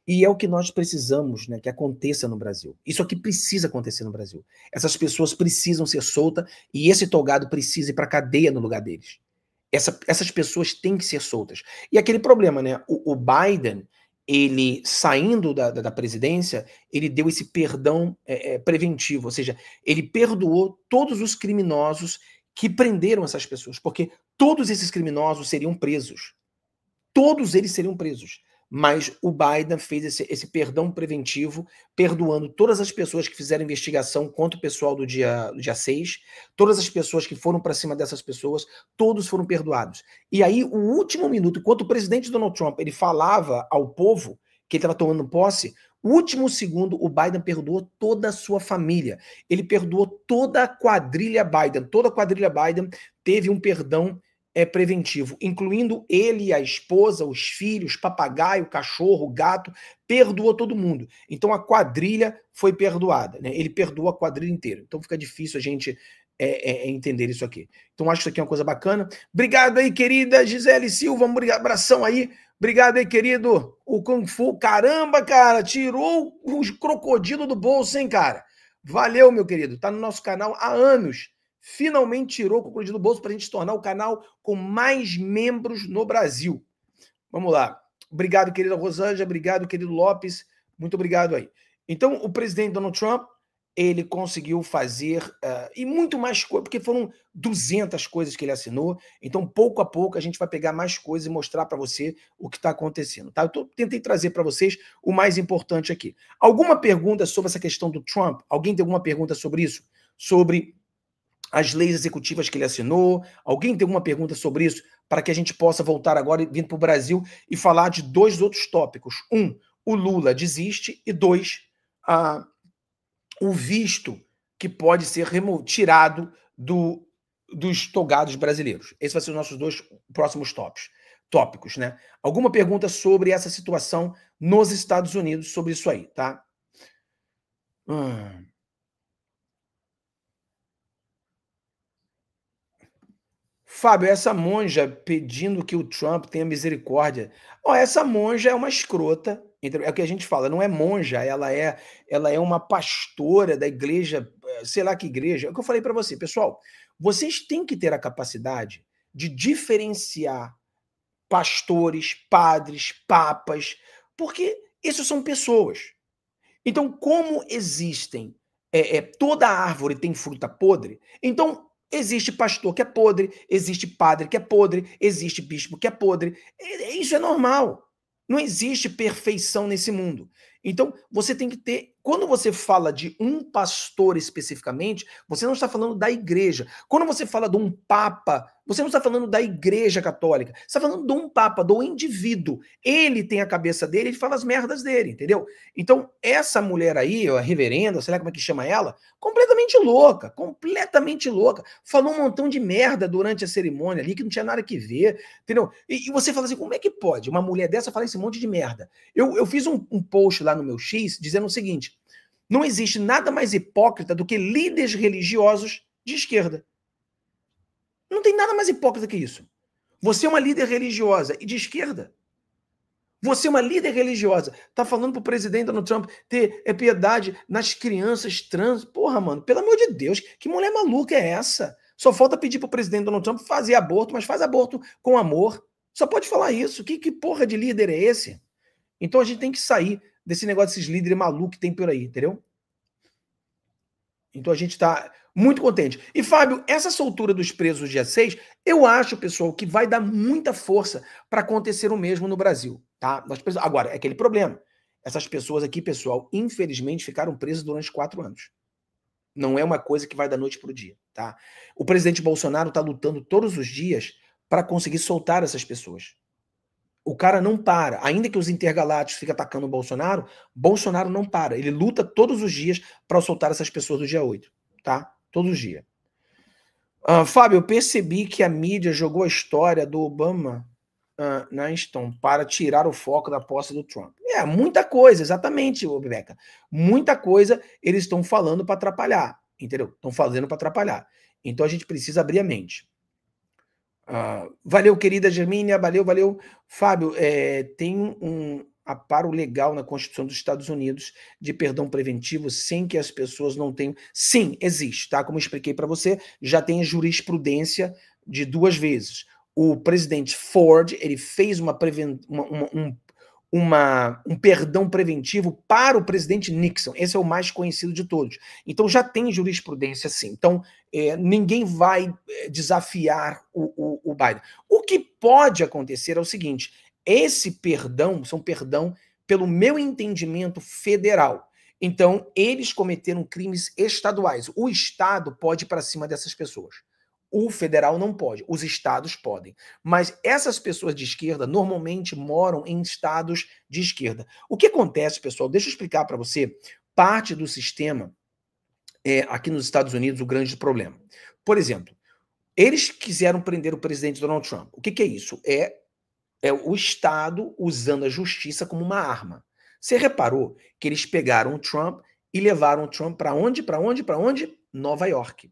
e é o que nós precisamos, né, que aconteça no Brasil. Isso aqui precisa acontecer no Brasil. Essas pessoas precisam ser soltas e esse togado precisa ir para a cadeia no lugar deles. Essas pessoas têm que ser soltas. E aquele problema, né, o Biden, ele saindo da presidência, ele deu esse perdão preventivo, ou seja, ele perdoou todos os criminosos que prenderam essas pessoas, porque todos esses criminosos seriam presos. Todos eles seriam presos. Mas o Biden fez esse perdão preventivo, perdoando todas as pessoas que fizeram investigação contra o pessoal do dia 6, todas as pessoas que foram para cima dessas pessoas, todos foram perdoados. E aí, o último minuto, enquanto o presidente Donald Trump ele falava ao povo que ele estava tomando posse, o último segundo, o Biden perdoou toda a sua família. Ele perdoou toda a quadrilha Biden. Toda a quadrilha Biden teve um perdão preventivo, incluindo ele, a esposa, os filhos, papagaio, cachorro, gato, perdoou todo mundo. Então a quadrilha foi perdoada, né? Ele perdoou a quadrilha inteira. Então fica difícil a gente entender isso aqui. Então acho que isso aqui é uma coisa bacana. Obrigado aí, querida Gisele Silva, um abração aí. Obrigado aí, querido. O Kung Fu, caramba, cara, tirou os crocodilos do bolso, hein, cara? Valeu, meu querido. Tá no nosso canal há anos. Finalmente tirou o crocodilo do bolso para a gente tornar o canal com mais membros no Brasil. Vamos lá. Obrigado, querida Rosângela. Obrigado, querido Lopes. Muito obrigado aí. Então, o presidente Donald Trump, ele conseguiu fazer, e muito mais coisas, porque foram 200 coisas que ele assinou, então pouco a pouco a gente vai pegar mais coisas e mostrar para você o que está acontecendo. Tá? Tentei trazer para vocês o mais importante aqui. Alguma pergunta sobre essa questão do Trump? Alguém tem alguma pergunta sobre isso? Sobre as leis executivas que ele assinou? Alguém tem alguma pergunta sobre isso? Para que a gente possa voltar agora e vir para o Brasil e falar de 2 outros tópicos. 1, o Lula desiste, e 2, o visto que pode ser tirado dos togados brasileiros. Esses vão ser os nossos 2 próximos tópicos, né? Alguma pergunta sobre essa situação nos Estados Unidos, sobre isso aí, tá? Fábio, essa monja pedindo que o Trump tenha misericórdia. Essa monja é uma escrota, é o que a gente fala, não é monja, ela é uma pastora da igreja, sei lá que igreja. É o que eu falei para você, pessoal, vocês têm que ter a capacidade de diferenciar pastores, padres, papas, porque esses são pessoas. Então, como existem, toda árvore tem fruta podre, então existe pastor que é podre, existe padre que é podre, existe bispo que é podre. Isso é normal. Não existe perfeição nesse mundo. Então, você tem que ter... Quando você fala de um pastor especificamente, você não está falando da igreja. Quando você fala de um papa, você não está falando da igreja católica. Você está falando de um papa, do indivíduo. Ele tem a cabeça dele, ele fala as merdas dele, entendeu? Então, essa mulher aí, a reverenda, sei lá como é que chama ela, completamente louca. Falou um montão de merda durante a cerimônia ali, que não tinha nada que ver, entendeu? E você fala assim, como é que pode uma mulher dessa falar esse monte de merda? Eu fiz um post lá no meu X dizendo o seguinte: não existe nada mais hipócrita do que líderes religiosos de esquerda. Não tem nada mais hipócrita que isso. Você é uma líder religiosa e de esquerda. Você é uma líder religiosa, tá falando pro presidente Donald Trump ter piedade nas crianças trans. Porra, mano, pelo amor de Deus, que mulher maluca é essa? Só falta pedir pro presidente Donald Trump fazer aborto, mas faz aborto com amor. Só pode falar isso. Que porra de líder é esse? Então a gente tem que sair desse negócio desses líderes malucos que tem por aí, entendeu? Então a gente tá muito contente. E, Fábio, essa soltura dos presos dia 6, eu acho, pessoal, que vai dar muita força para acontecer o mesmo no Brasil, tá? Agora, é aquele problema. Essas pessoas aqui, pessoal, infelizmente ficaram presas durante 4 anos. Não é uma coisa que vai da noite para o dia, tá? O presidente Bolsonaro está lutando todos os dias para conseguir soltar essas pessoas. O cara não para. Ainda que os intergalácticos fiquem atacando o Bolsonaro, Bolsonaro não para. Ele luta todos os dias para soltar essas pessoas do dia 8, tá? Todos os dias. Fábio, eu percebi que a mídia jogou a história do Obama na Inston para tirar o foco da posse do Trump. Muita coisa, exatamente, Bebeca. Muita coisa eles estão falando para atrapalhar, entendeu? Estão fazendo para atrapalhar. Então a gente precisa abrir a mente. Valeu, querida Germínia, valeu. Fábio, tem um aparo legal na Constituição dos Estados Unidos de perdão preventivo sem que as pessoas não tenham... Sim, existe, tá? Como eu expliquei para você, já tem jurisprudência de 2 vezes. O presidente Ford, ele fez um perdão preventivo para o presidente Nixon. Esse é o mais conhecido de todos. Então já tem jurisprudência, sim. Então ninguém vai desafiar o Biden. O que pode acontecer é o seguinte: esse perdão são perdão pelo meu entendimento federal. Então eles cometeram crimes estaduais. O Estado pode ir para cima dessas pessoas. O federal não pode, os estados podem. Mas essas pessoas de esquerda normalmente moram em estados de esquerda. O que acontece, pessoal, deixa eu explicar para você, parte do sistema aqui nos Estados Unidos, o grande problema. Por exemplo, eles quiseram prender o presidente Donald Trump. O que é isso? É o Estado usando a justiça como uma arma. Você reparou que eles pegaram o Trump e levaram o Trump para onde? Para onde? Nova York.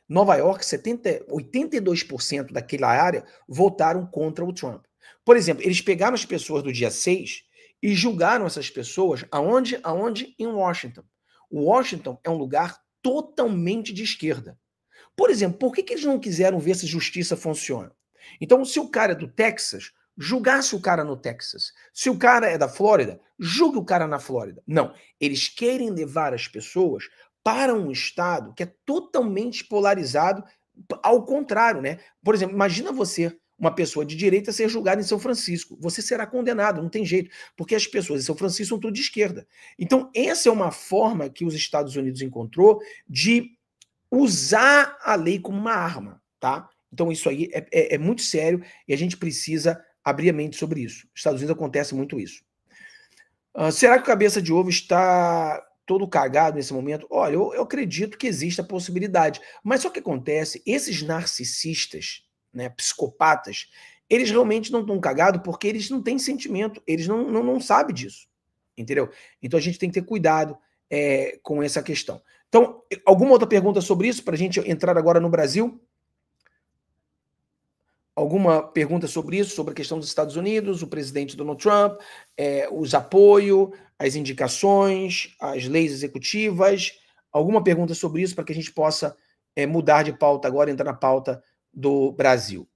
Nova York, 82% daquela área votaram contra o Trump. Por exemplo, eles pegaram as pessoas do dia 6 e julgaram essas pessoas aonde? Aonde? Em Washington. Washington é um lugar totalmente de esquerda. Por exemplo, por que eles não quiseram ver se justiça funciona? Então, se o cara é do Texas, julgasse o cara no Texas. Se o cara é da Flórida, julgue o cara na Flórida. Não, eles querem levar as pessoas para um estado que é totalmente polarizado, ao contrário, né? Por exemplo, imagina você, uma pessoa de direita, ser julgada em São Francisco. Você será condenado, não tem jeito, porque as pessoas em São Francisco são tudo de esquerda. Então, essa é uma forma que os Estados Unidos encontrou de usar a lei como uma arma, tá? Então, isso aí é muito sério e a gente precisa abrir a mente sobre isso. Nos Estados Unidos acontece muito isso. Será que o cabeça de ovo está todo cagado nesse momento? Olha, eu acredito que existe a possibilidade. Mas só que acontece, esses narcisistas, né, psicopatas, eles realmente não estão cagados porque eles não têm sentimento, eles não sabem disso, entendeu? Então a gente tem que ter cuidado com essa questão. Então, alguma outra pergunta sobre isso, para a gente entrar agora no Brasil? Alguma pergunta sobre isso, sobre a questão dos Estados Unidos, o presidente Donald Trump, os apoios, as indicações, as leis executivas? Alguma pergunta sobre isso para que a gente possa mudar de pauta agora, entrar na pauta do Brasil?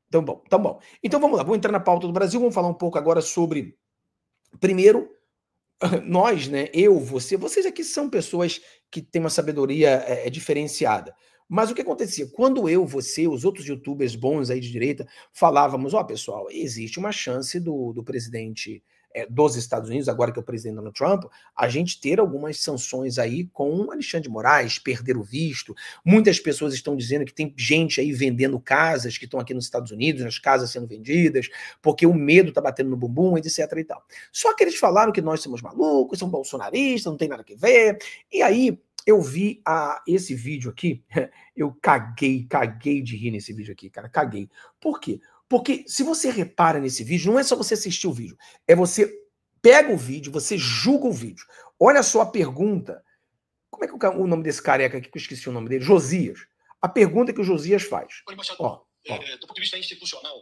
Então, bom. Então, vamos lá, vou entrar na pauta do Brasil, vamos falar um pouco agora sobre, primeiro, nós, né, eu, vocês aqui são pessoas que têm uma sabedoria diferenciada. Mas o que acontecia? Quando eu, você, os outros youtubers bons aí de direita, falávamos, pessoal, existe uma chance do presidente dos Estados Unidos, agora que é o presidente Donald Trump, a gente ter algumas sanções aí com Alexandre de Moraes, perder o visto. Muitas pessoas estão dizendo que tem gente aí vendendo casas que estão aqui nos Estados Unidos, as casas sendo vendidas, porque o medo tá batendo no bumbum, etc e tal. Só que eles falaram que nós somos malucos, são bolsonaristas, não tem nada a ver. E aí, eu vi esse vídeo aqui, eu caguei de rir nesse vídeo aqui, cara, caguei. Por quê? Porque se você repara nesse vídeo, não é só você assistir o vídeo, é você pega o vídeo, você julga o vídeo. Olha só a pergunta, como é que o nome desse careca aqui, que eu esqueci o nome dele, Josias. A pergunta que o Josias faz. Ó. Do ponto de vista institucional,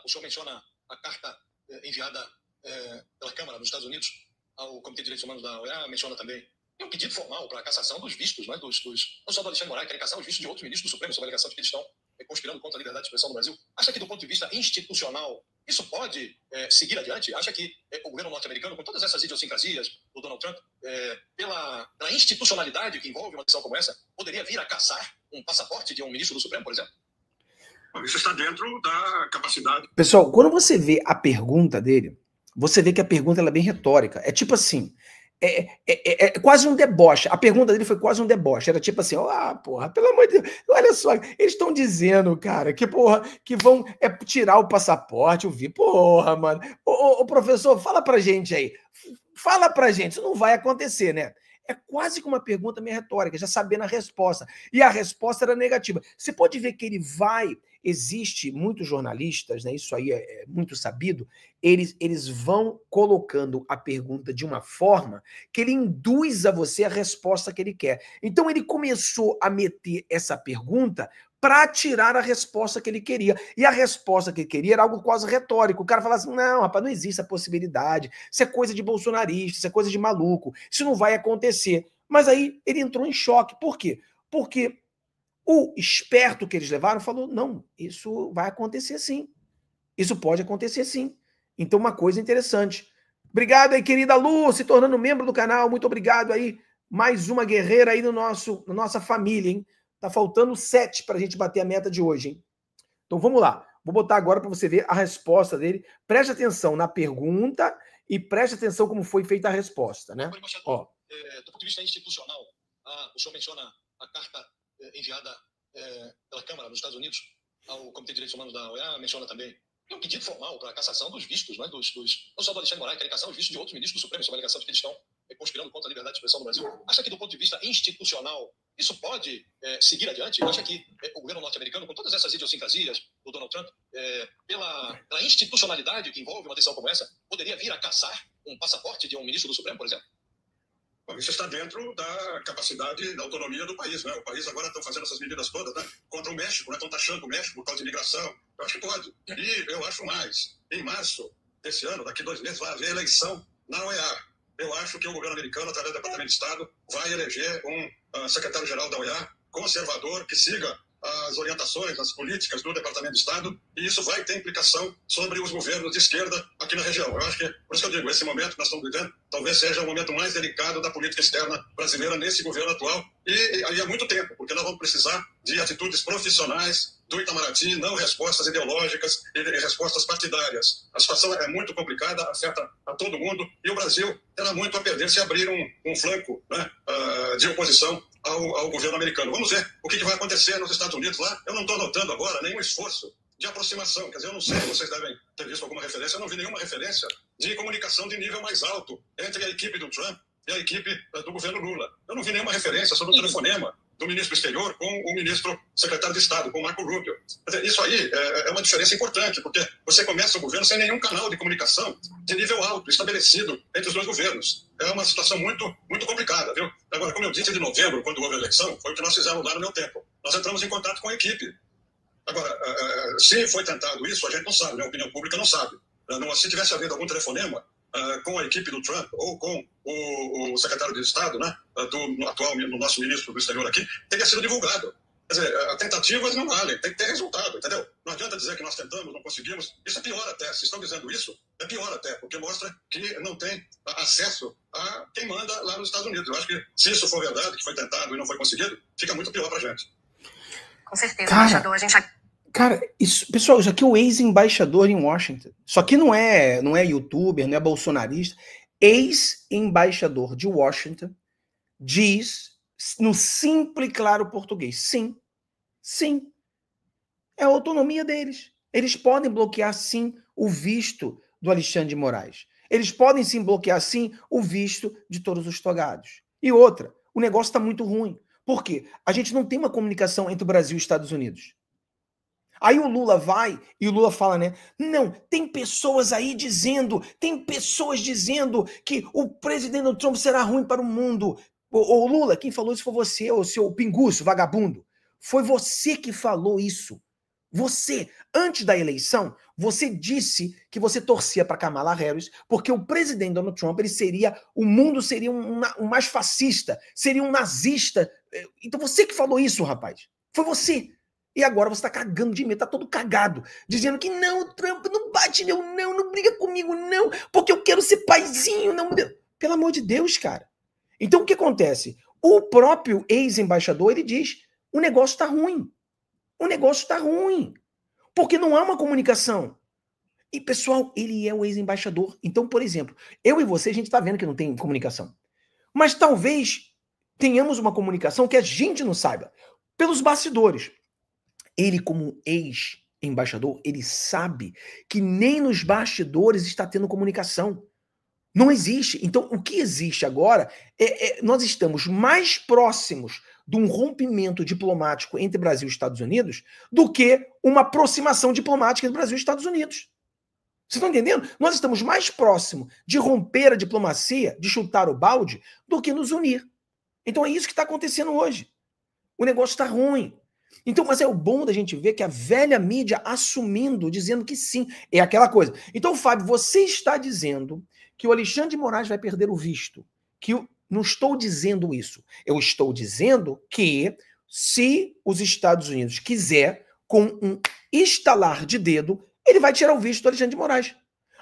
o senhor menciona a carta enviada pela Câmara dos Estados Unidos ao Comitê de Direitos Humanos da OEA, menciona também um pedido formal para a cassação dos vistos, né, não só do Alexandre Moraes, querem caçar os vistos de outros ministros do Supremo sob a alegação de que eles estão conspirando contra a liberdade de expressão no Brasil. Acha que, do ponto de vista institucional, isso pode seguir adiante? Acha que o governo norte-americano, com todas essas idiosincrasias do Donald Trump, pela institucionalidade que envolve uma decisão como essa, poderia vir a caçar um passaporte de um ministro do Supremo, por exemplo? Isso está dentro da capacidade. Pessoal, quando você vê a pergunta dele, você vê que a pergunta ela é bem retórica. É tipo assim, é quase um deboche. A pergunta dele foi quase um deboche. Era tipo assim, porra, pelo amor de Deus, olha só, eles estão dizendo, cara, que porra, que vão tirar o passaporte, eu vi, porra, mano. Ô, professor, fala pra gente aí. Fala pra gente, isso não vai acontecer, né? É quase que uma pergunta meio retórica, já sabendo a resposta. E a resposta era negativa. Você pode ver que ele vai... Existe muitos jornalistas, né, isso aí é muito sabido, eles vão colocando a pergunta de uma forma que ele induz a você a resposta que ele quer. Então ele começou a meter essa pergunta para tirar a resposta que ele queria. E a resposta que ele queria era algo quase retórico. O cara falava assim, não, rapaz, não existe a possibilidade. Isso é coisa de bolsonarista, isso é coisa de maluco. Isso não vai acontecer. Mas aí ele entrou em choque. Por quê? Porque o esperto que eles levaram falou, não, isso vai acontecer sim. Isso pode acontecer sim. Então, uma coisa interessante. Obrigado aí, querida Lu, se tornando membro do canal. Muito obrigado aí. Mais uma guerreira aí na nossa família, hein? Tá faltando 7 para a gente bater a meta de hoje, hein? Então, vamos lá. Vou botar agora para você ver a resposta dele. Preste atenção na pergunta e preste atenção como foi feita a resposta, né? Ó. Do ponto de vista institucional, o senhor menciona a carta enviada pela Câmara dos Estados Unidos ao Comitê de Direitos Humanos da OEA, menciona também um pedido formal para a cassação dos vistos, né, não só do Alexandre Moraes, querem caçar os vistos de outros ministros do Supremo sob a alegação de que eles estão conspirando contra a liberdade de expressão no Brasil. Acha que, do ponto de vista institucional, isso pode seguir adiante? Acha que o governo norte-americano, com todas essas idiosincrasias do Donald Trump, pela institucionalidade que envolve uma decisão como essa, poderia vir a caçar um passaporte de um ministro do Supremo, por exemplo? Bom, isso está dentro da capacidade, da autonomia do país, né? O país agora está fazendo essas medidas todas, né? Contra o México, né? Estão taxando o México por causa de imigração. Eu acho que pode. E eu acho mais. Em março desse ano, daqui 2 meses, vai haver eleição na OEA. Eu acho que o governo americano, através do Departamento de Estado, vai eleger um secretário-geral da OEA conservador que siga as orientações, as políticas do Departamento de Estado, e isso vai ter implicação sobre os governos de esquerda aqui na região. Eu acho que, por isso que eu digo, esse momento que nós estamos vivendo, talvez seja o momento mais delicado da política externa brasileira nesse governo atual, e aí há muito tempo, porque nós vamos precisar de atitudes profissionais do Itamaraty, não respostas ideológicas e respostas partidárias. A situação é muito complicada, afeta a todo mundo, e o Brasil terá muito a perder se abrir um flanco, né, de oposição ao governo americano. Vamos ver o que vai acontecer nos Estados Unidos lá. Eu não estou notando agora nenhum esforço de aproximação. Quer dizer, eu não sei, vocês devem ter visto alguma referência, eu não vi nenhuma referência de comunicação de nível mais alto entre a equipe do Trump e a equipe do governo Lula. Eu não vi nenhuma referência sobre o telefonema do ministro exterior com o ministro secretário de Estado, com o Marco Rubio. Quer dizer, isso aí é uma diferença importante, porque você começa o governo sem nenhum canal de comunicação de nível alto estabelecido entre os dois governos. É uma situação muito, muito complicada, viu? Agora, como eu disse, de novembro, quando houve a eleição, foi o que nós fizemos lá no meu tempo. Nós entramos em contato com a equipe. Agora, se foi tentado isso, a gente não sabe, né? A opinião pública não sabe. Se tivesse havido algum telefonema com a equipe do Trump ou com o secretário de Estado, né, do atual nosso ministro do exterior aqui, teria sido divulgado. Quer dizer, tentativas não valem, tem que ter resultado, entendeu? Não adianta dizer que nós tentamos, não conseguimos. Isso é pior até. Se estão dizendo isso, é pior até, porque mostra que não tem acesso a quem manda lá nos Estados Unidos. Eu acho que, se isso for verdade, que foi tentado e não foi conseguido, fica muito pior pra gente. Com certeza, embaixador, a gente... Cara, isso, pessoal, isso aqui é o ex-embaixador em Washington. Isso aqui não é youtuber, não é bolsonarista. Ex-embaixador de Washington diz, no simples e claro português, sim, sim, é a autonomia deles. Eles podem bloquear, sim, o visto do Alexandre de Moraes. Eles podem, sim, bloquear, sim, o visto de todos os togados. E outra, o negócio está muito ruim. Por quê? A gente não tem uma comunicação entre o Brasil e os Estados Unidos. Aí o Lula vai e o Lula fala, né? Não, tem pessoas dizendo que o presidente Trump será ruim para o mundo. Ô Lula, quem falou isso foi você, o seu pinguço, vagabundo. Foi você que falou isso. Você, antes da eleição, você disse que você torcia para Kamala Harris porque o presidente Donald Trump, o mundo seria um mais fascista, seria um nazista. Então você que falou isso, rapaz. Foi você. E agora você tá cagando de medo, tá todo cagado, dizendo que não, o Trump não bate, não briga comigo, não, porque eu quero ser paizinho, não. Pelo amor de Deus, cara. Então o que acontece? O próprio ex-embaixador, ele diz, o negócio tá ruim. O negócio tá ruim. Porque não há uma comunicação. E, pessoal, ele é o ex-embaixador. Então, por exemplo, eu e você, a gente tá vendo que não tem comunicação. Mas talvez tenhamos uma comunicação que a gente não saiba. Pelos bastidores. Ele, como ex-embaixador, ele sabe que nem nos bastidores está tendo comunicação. Não existe. Então, o que existe agora nós estamos mais próximos de um rompimento diplomático entre Brasil e Estados Unidos do que uma aproximação diplomática entre Brasil e Estados Unidos. Vocês estão entendendo? Nós estamos mais próximos de romper a diplomacia, de chutar o balde, do que nos unir. Então é isso que está acontecendo hoje. O negócio está ruim. Então, mas é o bom da gente ver que a velha mídia assumindo, dizendo que sim, é aquela coisa. Então, Fábio, você está dizendo que o Alexandre de Moraes vai perder o visto. Não estou dizendo isso. Eu estou dizendo que se os Estados Unidos quiser, com um estalar de dedo, ele vai tirar o visto do Alexandre de Moraes.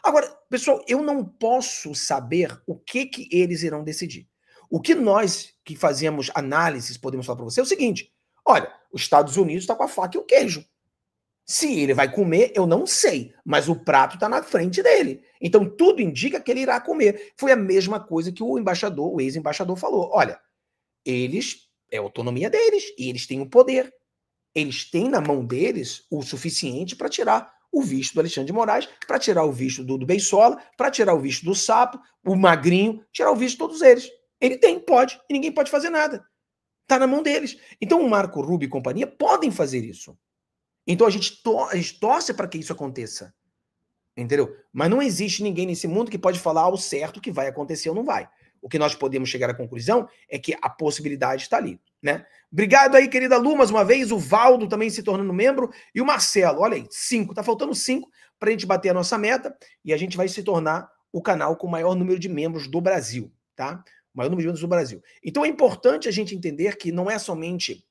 Agora, pessoal, eu não posso saber o que eles irão decidir. O que nós, que fazemos análises, podemos falar para você é o seguinte: olha, os Estados Unidos está com a faca e o queijo. Se ele vai comer, eu não sei, mas o prato está na frente dele. Então, tudo indica que ele irá comer. Foi a mesma coisa que o embaixador, o ex-embaixador falou. Olha, é a autonomia deles, e eles têm o poder. Eles têm na mão deles o suficiente para tirar o visto do Alexandre de Moraes, para tirar o visto do Beisola, para tirar o visto do Sapo, o Magrinho, tirar o visto de todos eles. Ele tem, pode, e ninguém pode fazer nada. Está na mão deles. Então o Marco Rubio e companhia podem fazer isso. Então a gente torce para que isso aconteça. Entendeu? Mas não existe ninguém nesse mundo que pode falar ao certo que vai acontecer ou não vai. O que nós podemos chegar à conclusão é que a possibilidade está ali. né? Obrigado aí, querida Lu, mais uma vez, o Valdo também se tornando membro, e o Marcelo, olha aí, 5, tá faltando 5 para a gente bater a nossa meta, e a gente vai se tornar o canal com o maior número de membros do Brasil, tá? O maior número de membros do Brasil. Então é importante a gente entender que não é somente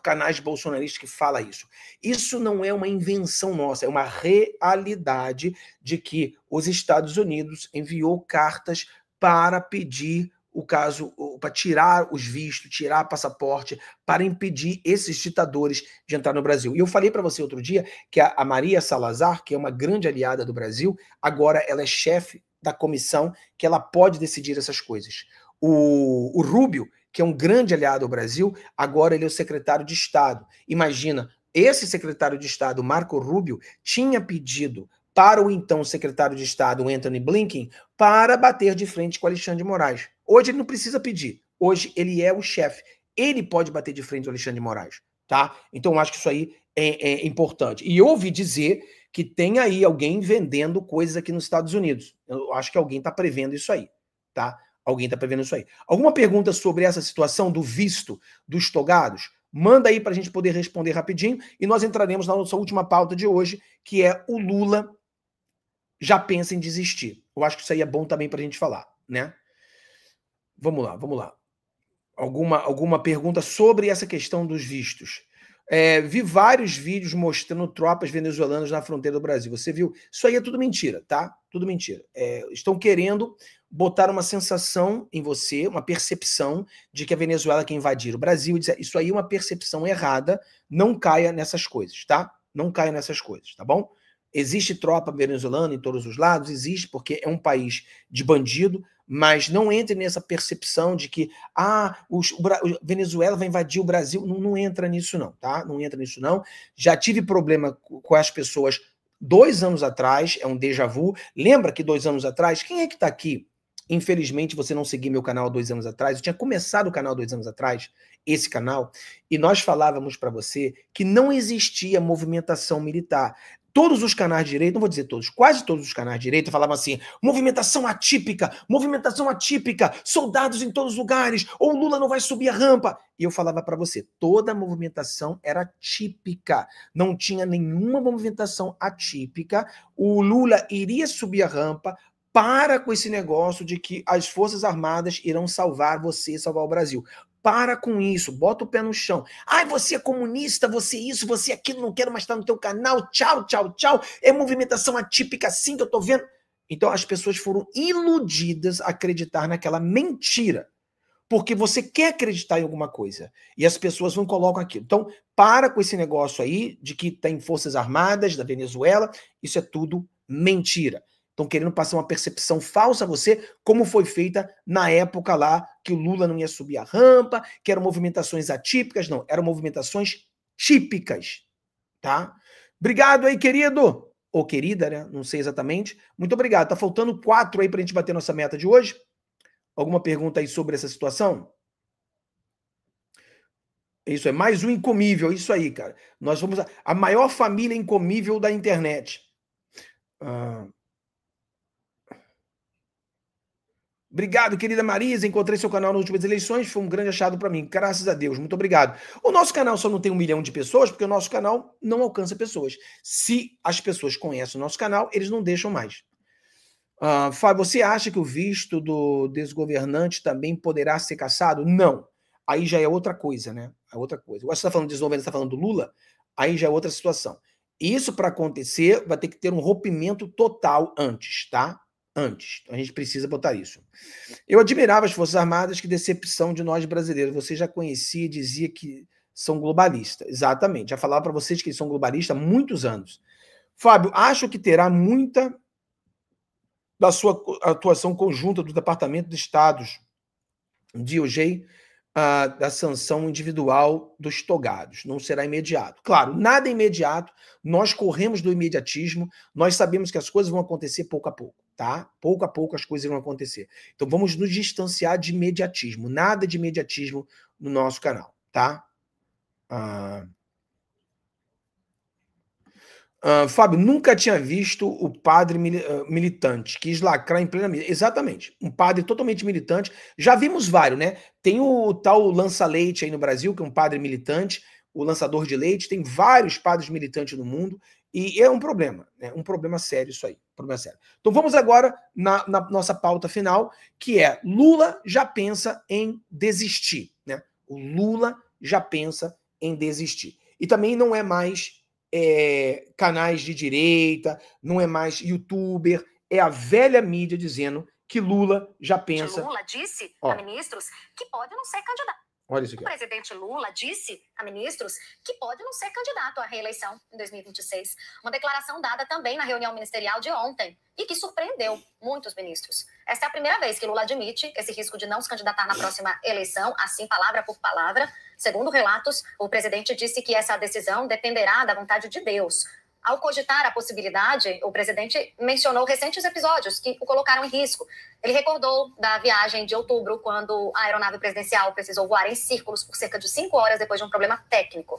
canais bolsonaristas que fala isso. Isso não é uma invenção nossa, é uma realidade de que os Estados Unidos enviou cartas para pedir o caso, para tirar os vistos, tirar passaporte, para impedir esses ditadores de entrar no Brasil. E eu falei para você outro dia que a Maria Salazar, que é uma grande aliada do Brasil, agora ela é chefe da comissão que ela pode decidir essas coisas. O Rubio, que é um grande aliado ao Brasil, agora ele é o secretário de Estado. Imagina, esse secretário de Estado, Marco Rubio, tinha pedido para o então secretário de Estado, Antony Blinken, para bater de frente com Alexandre de Moraes. Hoje ele não precisa pedir, hoje ele é o chefe. Ele pode bater de frente com Alexandre de Moraes, tá? Então eu acho que isso aí é importante. E eu ouvi dizer que tem aí alguém vendendo coisas aqui nos Estados Unidos. Eu acho que alguém está prevendo isso aí, tá? Alguém está prevendo isso aí. Alguma pergunta sobre essa situação do visto dos togados? Manda aí para a gente poder responder rapidinho e nós entraremos na nossa última pauta de hoje, que é o Lula já pensa em desistir. Eu acho que isso aí é bom também para a gente falar, né? Vamos lá, vamos lá. Alguma pergunta sobre essa questão dos vistos? Vi vários vídeos mostrando tropas venezuelanas na fronteira do Brasil. Você viu? Isso aí é tudo mentira, tá? Tudo mentira. Estão querendo botar uma sensação em você, uma percepção de que a Venezuela quer invadir o Brasil. Isso aí é uma percepção errada. Não caia nessas coisas, tá? Não caia nessas coisas, tá bom? Existe tropa venezuelana em todos os lados? Existe, porque é um país de bandido, mas não entre nessa percepção de que o Venezuela vai invadir o Brasil. Não entra nisso não, tá? Não entra nisso não. Já tive problema com as pessoas 2 anos atrás, é um déjà vu. Lembra que 2 anos atrás, quem é que tá aqui? Infelizmente você não seguiu meu canal 2 anos atrás. Eu tinha começado o canal 2 anos atrás, esse canal, e nós falávamos para você que não existia movimentação militar. Todos os canais de direita, não vou dizer todos, quase todos os canais de direita falavam assim, movimentação atípica, soldados em todos os lugares, ou Lula não vai subir a rampa. E eu falava para você, toda movimentação era típica, não tinha nenhuma movimentação atípica, o Lula iria subir a rampa. Para com esse negócio de que as Forças Armadas irão salvar você, salvar o Brasil. Para com isso, bota o pé no chão. Ai, você é comunista, você isso, você aquilo, não quero mais estar no teu canal, tchau, tchau, tchau. É movimentação atípica assim que eu tô vendo. Então as pessoas foram iludidas a acreditar naquela mentira. Porque você quer acreditar em alguma coisa. E as pessoas vão colocam aquilo. Então, para com esse negócio aí de que tem Forças Armadas da Venezuela. Isso é tudo mentira. Estão querendo passar uma percepção falsa a você, como foi feita na época lá que o Lula não ia subir a rampa, que eram movimentações atípicas. Não, eram movimentações típicas, tá? Obrigado aí, querido. Ou querida, né? Não sei exatamente. Muito obrigado. Tá faltando 4 aí pra gente bater nossa meta de hoje. Alguma pergunta aí sobre essa situação? Isso é mais um incomível, isso aí, cara. Nós vamos a maior família incomível da internet. Obrigado, querida Marisa. Encontrei seu canal nas últimas eleições. Foi um grande achado para mim. Graças a Deus. Muito obrigado. O nosso canal só não tem 1 milhão de pessoas porque o nosso canal não alcança pessoas. Se as pessoas conhecem o nosso canal, eles não deixam mais. Fábio, você acha que o visto do desgovernante também poderá ser cassado? Não. Aí já é outra coisa, né? É outra coisa. Agora você está falando de desgovernante, você está falando do Lula? Aí já é outra situação. Isso, para acontecer, vai ter que ter um rompimento total antes, tá? Antes. Então a gente precisa botar isso. Eu admirava as Forças Armadas, que decepção de nós brasileiros. Você já conhecia e dizia que são globalistas. Exatamente. Já falava para vocês que eles são globalistas há muitos anos. Fábio, acho que terá muita da sua atuação conjunta do Departamento de Estados, DOJ, da sanção individual dos togados. Não será imediato. Claro, nada é imediato. Nós corremos do imediatismo. Nós sabemos que as coisas vão acontecer pouco a pouco, tá? Pouco a pouco as coisas vão acontecer. Então vamos nos distanciar de imediatismo. Nada de imediatismo no nosso canal, tá? Fábio, nunca tinha visto o padre militante, quis lacrar em plena mídia. Exatamente, um padre totalmente militante. Já vimos vários, né? Tem o tal lança-leite aí no Brasil, que é um padre militante, o lançador de leite. Tem vários padres militantes no mundo e é um problema, né? Um problema sério isso aí, um problema sério. Então vamos agora na nossa pauta final, que é Lula já pensa em desistir, né? O Lula já pensa em desistir. E também não é mais canais de direita, não é mais youtuber, é a velha mídia dizendo que Lula já pensa... Lula disse a ministros que pode não ser candidato. Olha isso aqui. O presidente Lula disse a ministros que pode não ser candidato à reeleição em 2026. Uma declaração dada também na reunião ministerial de ontem e que surpreendeu muitos ministros. Esta é a primeira vez que Lula admite esse risco de não se candidatar na próxima eleição, assim, palavra por palavra. Segundo relatos, o presidente disse que essa decisão dependerá da vontade de Deus. Ao cogitar a possibilidade, o presidente mencionou recentes episódios que o colocaram em risco. Ele recordou da viagem de outubro, quando a aeronave presidencial precisou voar em círculos por cerca de 5 horas depois de um problema técnico.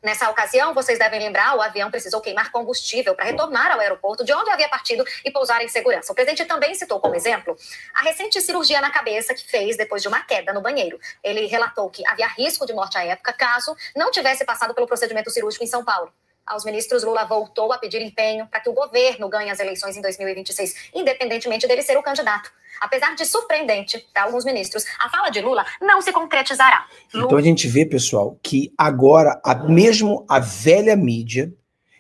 Nessa ocasião, vocês devem lembrar, o avião precisou queimar combustível para retornar ao aeroporto de onde havia partido e pousar em segurança. O presidente também citou como exemplo a recente cirurgia na cabeça que fez depois de uma queda no banheiro. Ele relatou que havia risco de morte à época caso não tivesse passado pelo procedimento cirúrgico em São Paulo. Aos ministros, Lula voltou a pedir empenho para que o governo ganhe as eleições em 2026, independentemente dele ser o candidato. Apesar de surpreendente para alguns ministros, a fala de Lula não se concretizará. Então a gente vê, pessoal, que agora mesmo a velha mídia,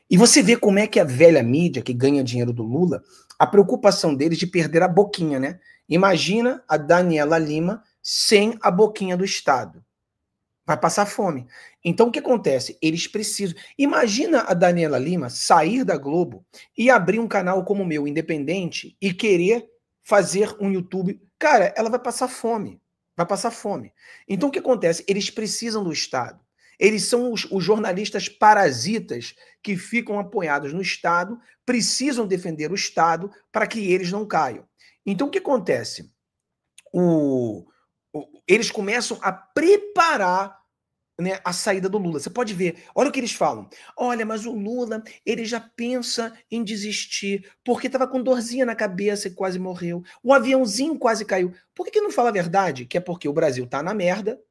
e você vê como é que a velha mídia, que ganha dinheiro do Lula, a preocupação deles de perder a boquinha, né? Imagina a Daniela Lima sem a boquinha do Estado. Vai passar fome. Então, o que acontece? Eles precisam... Imagina a Daniela Lima sair da Globo e abrir um canal como o meu, independente, e querer fazer um YouTube. Cara, ela vai passar fome. Vai passar fome. Então, o que acontece? Eles precisam do Estado. Eles são os jornalistas parasitas que ficam apoiados no Estado, precisam defender o Estado para que eles não caiam. Então, o que acontece? Eles começam a preparar, né, a saída do Lula. Você pode ver, olha o que eles falam. Olha, mas o Lula, ele já pensa em desistir, porque estava com dorzinha na cabeça e quase morreu. O aviãozinho quase caiu. Por que não fala a verdade? Que é porque o Brasil está na merda,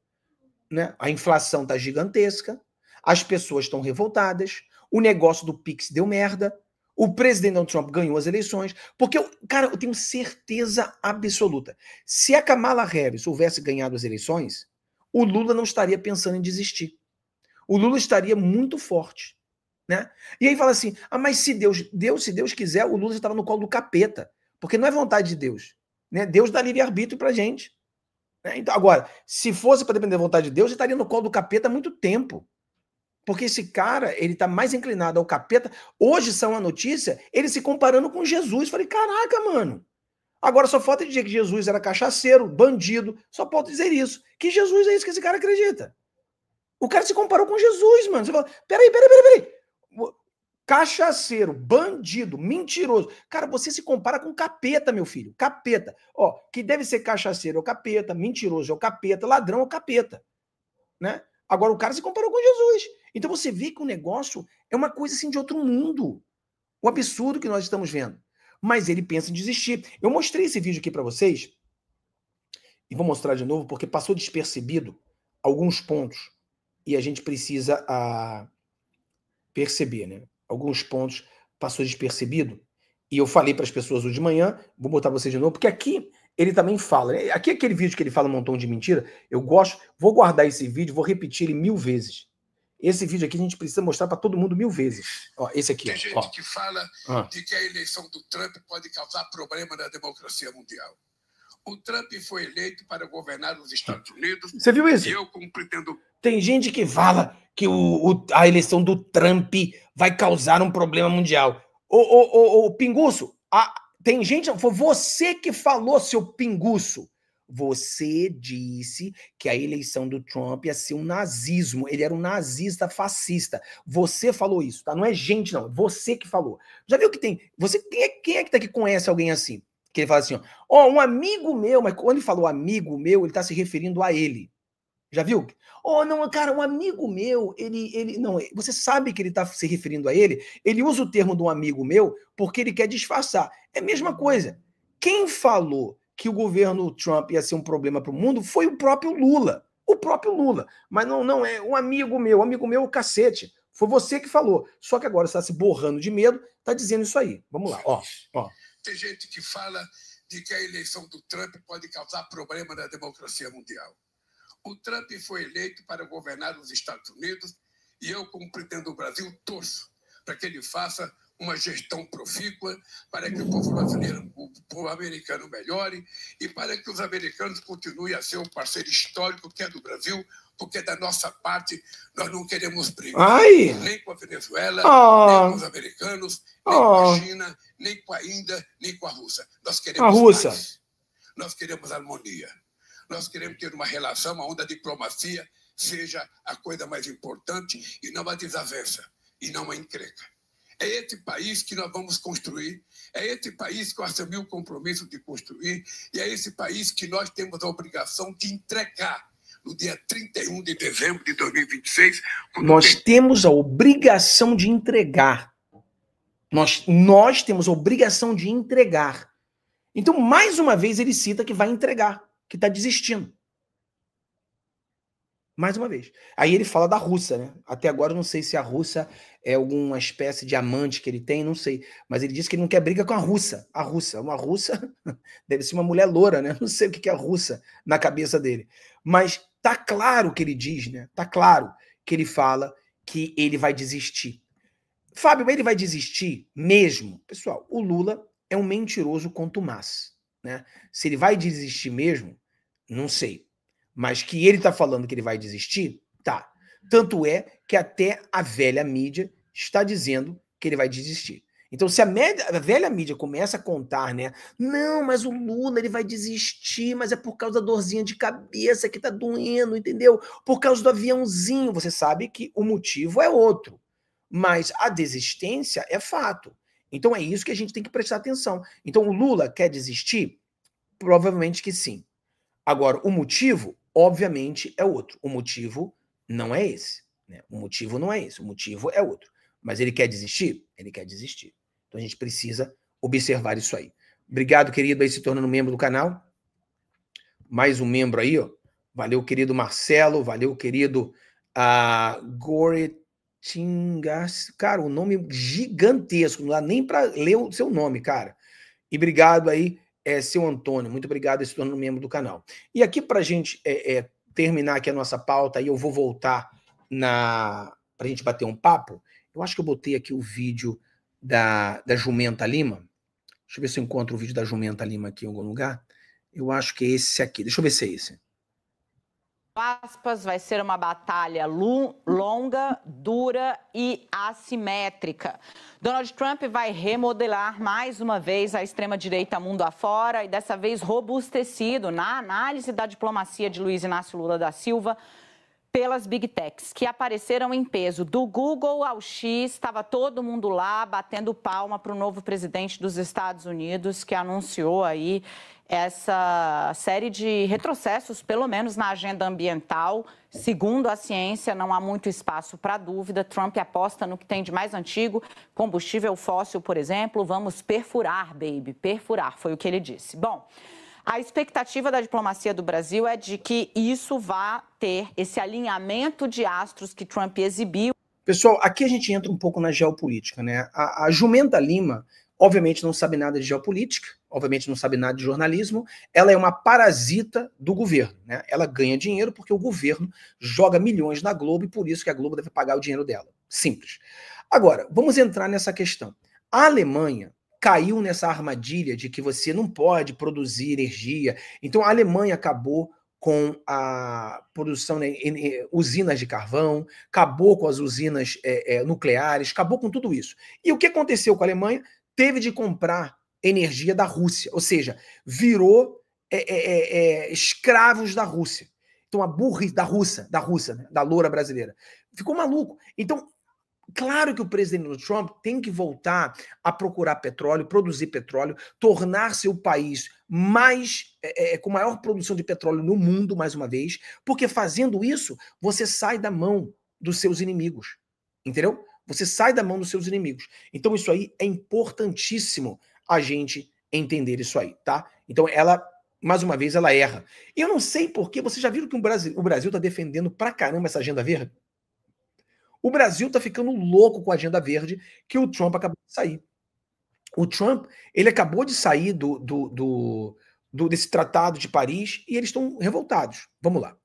né? A inflação está gigantesca, as pessoas estão revoltadas, o negócio do Pix deu merda, o presidente Donald Trump ganhou as eleições, porque, eu tenho certeza absoluta, se a Kamala Harris houvesse ganhado as eleições, o Lula não estaria pensando em desistir. O Lula estaria muito forte, né? E aí fala assim, mas se Deus quiser, o Lula já estava no colo do capeta, porque não é vontade de Deus, né? Deus dá livre-arbítrio pra gente. Né? Então, agora, se fosse para depender da vontade de Deus, já estaria no colo do capeta há muito tempo. Porque esse cara, ele tá mais inclinado ao capeta. Hoje são a notícia, ele se comparando com Jesus. Falei, caraca, mano. Agora só falta dizer que Jesus era cachaceiro, bandido. Só pode dizer isso. Que Jesus é isso que esse cara acredita. O cara se comparou com Jesus, mano. Você fala, peraí. Cachaceiro, bandido, mentiroso. Cara, você se compara com capeta, meu filho. Capeta. Ó, que deve ser cachaceiro é o capeta, mentiroso é o capeta, ladrão é o capeta. Né? Agora o cara se comparou com Jesus. Então você vê que o negócio é uma coisa assim de outro mundo. O absurdo que nós estamos vendo. Mas ele pensa em desistir. Eu mostrei esse vídeo aqui para vocês e vou mostrar de novo porque passou despercebido alguns pontos e a gente precisa perceber, né? Alguns pontos passou despercebido e eu falei para as pessoas hoje de manhã, vou botar você de novo, porque aqui ele também fala, né? Aqui é aquele vídeo que ele fala um montão de mentira, eu gosto, vou guardar esse vídeo, vou repetir ele 1000 vezes. Esse vídeo aqui a gente precisa mostrar para todo mundo 1000 vezes. Ó, esse aqui. Tem gente que fala de que a eleição do Trump pode causar problema na democracia mundial. O Trump foi eleito para governar os Estados Unidos. Você viu isso? E eu, como pretendo... Tem gente que fala que a eleição do Trump vai causar um problema mundial. Ô Pinguço, tem gente... Foi você que falou, seu Pinguço. Você disse que a eleição do Trump ia ser um nazismo. Ele era um nazista fascista. Você falou isso, tá? Não é gente, não. Você que falou. Já viu que tem... Quem é que tá aqui conhece alguém assim? Que ele fala assim, ó, um amigo meu, mas quando ele falou amigo meu, ele tá se referindo a ele. Já viu? Oh, não, cara, um amigo meu, não, você sabe que ele está se referindo a ele usa o termo de um amigo meu porque ele quer disfarçar. É a mesma coisa. Quem falou que o governo Trump ia ser um problema para o mundo foi o próprio Lula. O próprio Lula. Mas não é um amigo meu, cacete. Foi você que falou. Só que agora você está se borrando de medo, está dizendo isso aí. Vamos lá, ó. Tem gente que fala de que a eleição do Trump pode causar problema na democracia mundial. O Trump foi eleito para governar os Estados Unidos e eu, como presidente do Brasil, torço para que ele faça uma gestão profícua, para que o povo brasileiro, o povo americano melhore e para que os americanos continuem a ser um parceiro histórico que é do Brasil, porque da nossa parte nós não queremos brigar nem com a Venezuela, nem com os americanos, nem com a China, nem com a Índia, nem com a Rússia. Nós queremos paz. Nós queremos harmonia. Nós queremos ter uma relação onde a diplomacia seja a coisa mais importante e não a desavença, e não a encrenca. É esse país que nós vamos construir, é esse país que eu assumi o compromisso de construir, e é esse país que nós temos a obrigação de entregar no dia 31 de dezembro de 2026. Nós temos a obrigação de entregar. Nós temos a obrigação de entregar. Então, mais uma vez, ele cita que vai entregar, que está desistindo. Mais uma vez. Aí ele fala da Rússia, né? Até agora eu não sei se a Rússia é alguma espécie de amante que ele tem, não sei. Mas ele disse que ele não quer briga com a Rússia. Uma russa deve ser uma mulher loura, né? Não sei o que é a Rússia na cabeça dele. Mas tá claro que ele diz, né? Tá claro que ele fala que ele vai desistir. Fábio, ele vai desistir mesmo? Pessoal, o Lula é um mentiroso contumaz, né? Se ele vai desistir mesmo, não sei. Mas que ele está falando que ele vai desistir, tá. Tanto é que até a velha mídia está dizendo que ele vai desistir. Então, se a velha mídia começa a contar, né? Não, mas o Lula ele vai desistir, mas é por causa da dorzinha de cabeça que tá doendo, entendeu? Por causa do aviãozinho. Você sabe que o motivo é outro. Mas a desistência é fato. Então é isso que a gente tem que prestar atenção. Então o Lula quer desistir? Provavelmente que sim. Agora, o motivo, obviamente, é outro. O motivo não é esse, né? O motivo não é esse, o motivo é outro. Mas ele quer desistir? Ele quer desistir. Então a gente precisa observar isso aí. Obrigado, querido, aí se tornando membro do canal. Mais um membro aí, ó. Valeu, querido Marcelo. Valeu, querido Goretingas. Cara, um nome gigantesco. Não dá nem para ler o seu nome, cara. E obrigado aí, seu Antônio. Muito obrigado, se tornando membro do canal. E aqui para a gente terminar aqui a nossa pauta, aí eu vou voltar para a gente bater um papo. Eu acho que eu botei aqui o vídeo da Jumenta Lima. Deixa eu ver se eu encontro o vídeo da Jumenta Lima aqui em algum lugar. Eu acho que é esse aqui. Deixa eu ver se é esse. Aspas, vai ser uma batalha longa, dura e assimétrica. Donald Trump vai remodelar mais uma vez a extrema-direita mundo afora e dessa vez robustecido na análise da diplomacia de Luiz Inácio Lula da Silva pelas Big Techs, que apareceram em peso. Do Google ao X, estava todo mundo lá batendo palma para o novo presidente dos Estados Unidos, que anunciou aí essa série de retrocessos, pelo menos na agenda ambiental. Segundo a ciência, não há muito espaço para dúvida. Trump aposta no que tem de mais antigo, combustível fóssil, por exemplo. Vamos perfurar, baby, perfurar, foi o que ele disse. Bom, a expectativa da diplomacia do Brasil é de que isso vá ter esse alinhamento de astros que Trump exibiu. Pessoal, aqui a gente entra um pouco na geopolítica, né? A Jumenta Lima, obviamente, não sabe nada de geopolítica, obviamente não sabe nada de jornalismo, ela é uma parasita do governo, né? Ela ganha dinheiro porque o governo joga milhões na Globo e por isso que a Globo deve pagar o dinheiro dela. Simples. Agora, vamos entrar nessa questão. A Alemanha caiu nessa armadilha de que você não pode produzir energia. Então a Alemanha acabou com a produção de usinas de carvão, acabou com as usinas nucleares, acabou com tudo isso. E o que aconteceu com a Alemanha? Teve de comprar energia da Rússia, ou seja, virou escravos da Rússia. Então a burrice da Rússia, né? Da loura brasileira. Ficou maluco. Então Claro que o presidente Trump tem que voltar a procurar petróleo, produzir petróleo, tornar-se o país mais com maior produção de petróleo no mundo, mais uma vez, porque fazendo isso, você sai da mão dos seus inimigos, entendeu? Você sai da mão dos seus inimigos. Então isso aí é importantíssimo a gente entender isso aí, tá? Então ela, mais uma vez, ela erra. E eu não sei porquê, vocês já viram que o Brasil tá defendendo pra caramba essa agenda verde? O Brasil tá ficando louco com a agenda verde que o Trump acabou de sair. O Trump, ele acabou de sair desse tratado de Paris e eles estão revoltados. Vamos lá.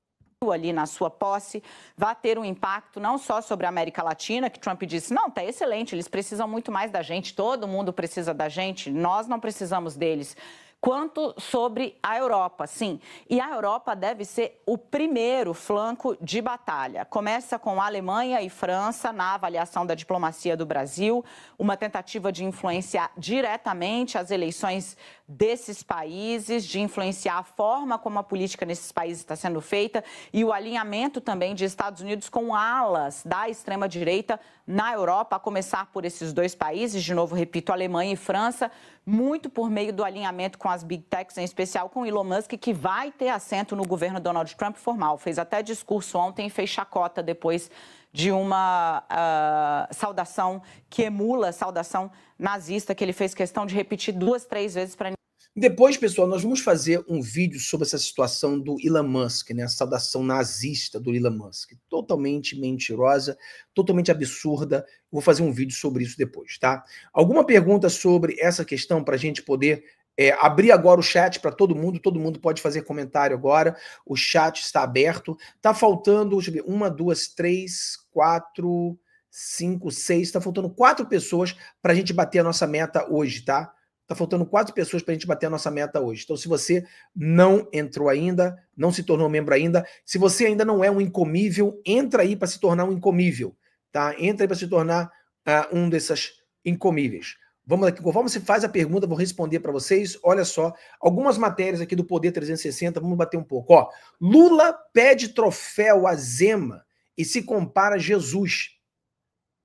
Ali na sua posse, vai ter um impacto não só sobre a América Latina, que Trump disse, não, tá excelente, eles precisam muito mais da gente, todo mundo precisa da gente, nós não precisamos deles, quanto sobre a Europa, sim. E a Europa deve ser o primeiro flanco de batalha. Começa com a Alemanha e França na avaliação da diplomacia do Brasil, uma tentativa de influenciar diretamente as eleições desses países, de influenciar a forma como a política nesses países está sendo feita e o alinhamento também de Estados Unidos com alas da extrema-direita na Europa, a começar por esses dois países, de novo, repito, Alemanha e França, muito por meio do alinhamento com as Big Techs, em especial com Elon Musk, que vai ter assento no governo Donald Trump formal. Fez até discurso ontem e fez chacota depois de uma saudação que emula a saudação nazista, que ele fez questão de repetir 2, 3 vezes para... Depois, pessoal, nós vamos fazer um vídeo sobre essa situação do Elon Musk, né? A saudação nazista do Elon Musk. Totalmente mentirosa, totalmente absurda. Vou fazer um vídeo sobre isso depois, tá? Alguma pergunta sobre essa questão para a gente poder abrir agora o chat para todo mundo pode fazer comentário agora. O chat está aberto. Tá faltando, deixa eu ver, 1, 2, 3, 4, 5, 6. Tá faltando 4 pessoas para a gente bater a nossa meta hoje, tá? Tá faltando 4 pessoas para a gente bater a nossa meta hoje. Então, se você não entrou ainda, não se tornou membro ainda, se você ainda não é um incomível, entra aí para se tornar um incomível, tá? Entra aí para se tornar um dessas incomíveis. Vamos aqui, conforme você faz a pergunta, vou responder para vocês. Olha só, algumas matérias aqui do Poder 360, vamos bater um pouco. Ó, Lula pede troféu a Zema e se compara a Jesus.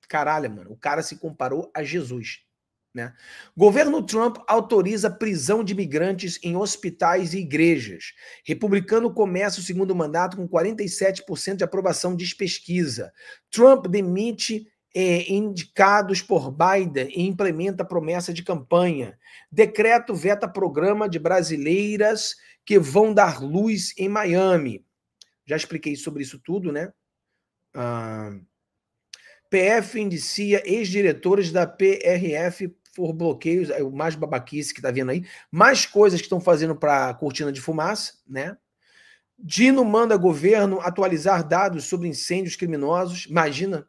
Caralho, mano, o cara se comparou a Jesus. Né? Governo Trump autoriza prisão de imigrantes em hospitais e igrejas. Republicano começa o segundo mandato com 47% de aprovação, diz pesquisa. Trump demite indicados por Biden e implementa promessa de campanha. Decreto veta programa de brasileiras que vão dar luz em Miami. Já expliquei sobre isso tudo, né? PF indicia ex-diretores da PRF por bloqueios, é o mais babaquice que tá vendo aí, mais coisas que estão fazendo para cortina de fumaça, né? Dino manda governo atualizar dados sobre incêndios criminosos. Imagina,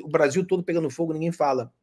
o Brasil todo pegando fogo, ninguém fala.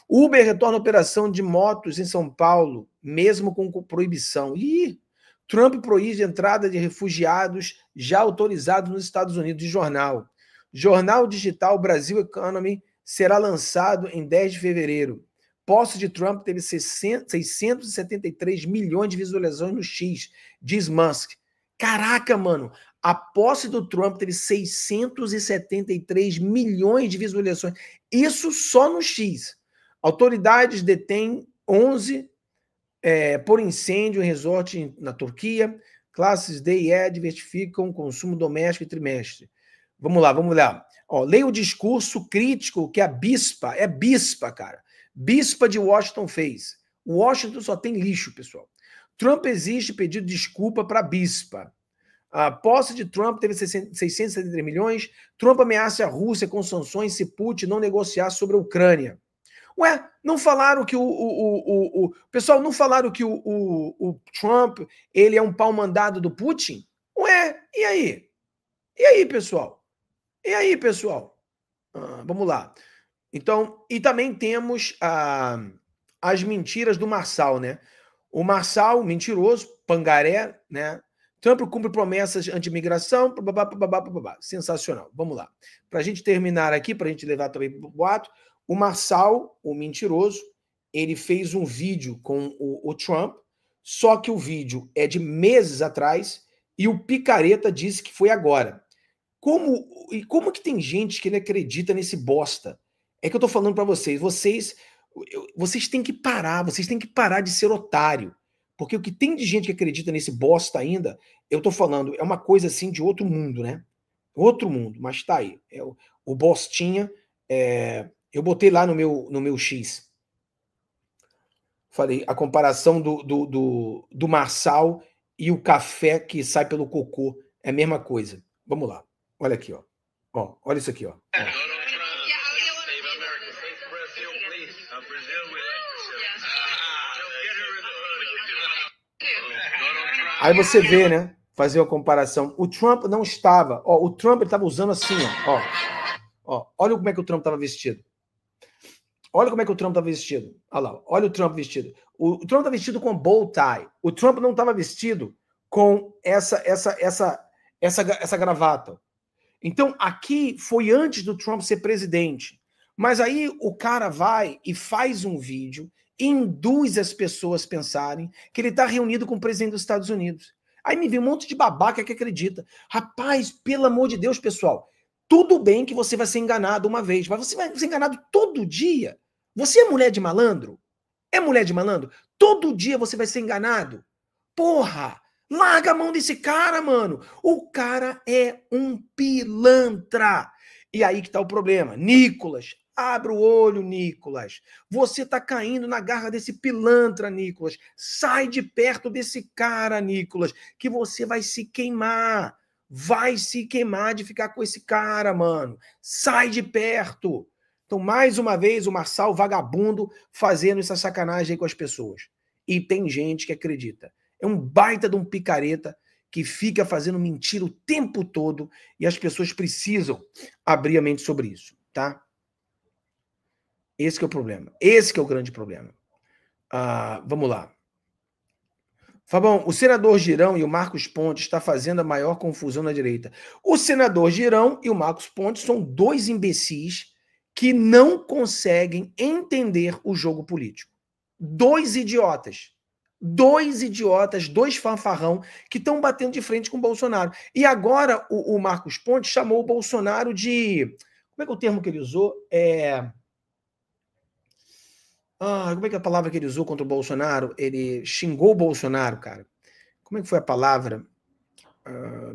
Uber retorna a operação de motos em São Paulo, mesmo com proibição. Ih, Trump proíbe a entrada de refugiados já autorizados nos Estados Unidos. De jornal. Jornal digital Brasil Economy será lançado em 10 de fevereiro. Posse de Trump teve 673 milhões de visualizações no X, diz Musk. Caraca, mano, a posse do Trump teve 673 milhões de visualizações. Isso só no X. Autoridades detêm 11 por incêndio em resort na Turquia. Classes D e E diversificam consumo doméstico e trimestre. Vamos lá. Ó, leia o discurso crítico que a bispa, cara. Bispa de Washington fez. Washington só tem lixo, pessoal. Trump exige pedido de desculpa para a bispa. A posse de Trump teve 673 milhões. Trump ameaça a Rússia com sanções se Putin não negociar sobre a Ucrânia. Ué, não falaram que pessoal, não falaram que o Trump ele é um pau mandado do Putin? Ué, e aí? E aí, pessoal? Vamos lá. Então, e também temos as mentiras do Marçal, né? O Marçal, mentiroso, pangaré, né? Trump cumpre promessas anti-imigração, sensacional. Vamos lá. Para a gente terminar aqui, para a gente levar também para o boato, o Marçal, o mentiroso, ele fez um vídeo com o Trump, só que o vídeo é de meses atrás e o picareta disse que foi agora. Como que tem gente que ele acredita nesse bosta? É que eu tô falando para vocês. Vocês têm que parar. Vocês têm que parar de ser otário. Porque o que tem de gente que acredita nesse bosta ainda, eu tô falando, é uma coisa assim de outro mundo, né? Outro mundo, mas tá aí. O bostinha, eu botei lá no meu X. Falei, a comparação do Marçal e o café que sai pelo cocô é a mesma coisa. Vamos lá. Olha aqui, ó. Ó, olha isso aqui, ó. Aí você vê, né? Fazer uma comparação. O Trump não estava. Ó, o Trump estava usando assim, ó. Ó. Olha como é que o Trump estava vestido. Olha como é que o Trump estava vestido. Olha lá. Olha o Trump vestido. O Trump está vestido com bow tie. O Trump não estava vestido com essa gravata. Então, aqui foi antes do Trump ser presidente. Mas aí o cara vai e faz um vídeo e induz as pessoas a pensarem que ele está reunido com o presidente dos Estados Unidos. Aí me vem um monte de babaca que acredita. Rapaz, pelo amor de Deus, pessoal, tudo bem que você vai ser enganado uma vez, mas você vai ser enganado todo dia. Você é mulher de malandro? É mulher de malandro? Todo dia você vai ser enganado? Porra! Larga a mão desse cara, mano. O cara é um pilantra. E aí que tá o problema. Nicolas, abre o olho, Nicolas. Você tá caindo na garra desse pilantra, Nicolas. Sai de perto desse cara, Nicolas, que você vai se queimar. Vai se queimar de ficar com esse cara, mano. Sai de perto. Então, mais uma vez, o Marçal vagabundo fazendo essa sacanagem aí com as pessoas. E tem gente que acredita. É um baita de um picareta que fica fazendo mentira o tempo todo e as pessoas precisam abrir a mente sobre isso, tá? Esse que é o problema. Esse que é o grande problema. Vamos lá. Fabão, o senador Girão e o Marcos Pontes estão fazendo a maior confusão na direita. O senador Girão e o Marcos Pontes são dois imbecis que não conseguem entender o jogo político. Dois idiotas, dois fanfarrão que estão batendo de frente com o Bolsonaro. E agora o Marcos Pontes chamou o Bolsonaro de... Como é que é o termo que ele usou? Como é que é a palavra que ele usou contra o Bolsonaro? Ele xingou o Bolsonaro, cara. Como é que foi a palavra?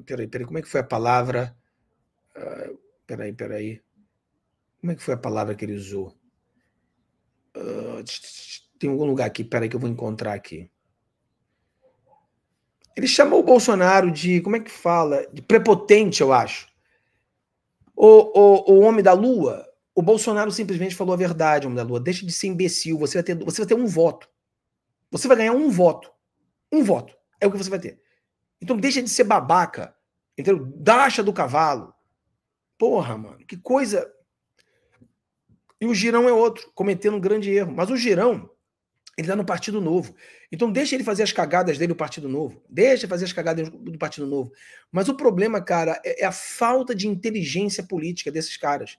Peraí. Como é que foi a palavra? Peraí. Como é que foi a palavra que ele usou? Tem algum lugar aqui, peraí que eu vou encontrar aqui. Ele chamou o Bolsonaro de, como é que fala? De prepotente, eu acho. O homem da Lua, o Bolsonaro simplesmente falou a verdade, homem da Lua. Deixa de ser imbecil, você vai ter um voto. Você vai ganhar um voto. Um voto. É o que você vai ter. Então deixa de ser babaca. Entendeu? Dacha do cavalo. Porra, mano, que coisa... E o Girão é outro, cometendo um grande erro. Mas o Girão, ele tá no Partido Novo. Então deixa ele fazer as cagadas dele no Partido Novo. Deixa fazer as cagadas do Partido Novo. Mas o problema, cara, é a falta de inteligência política desses caras.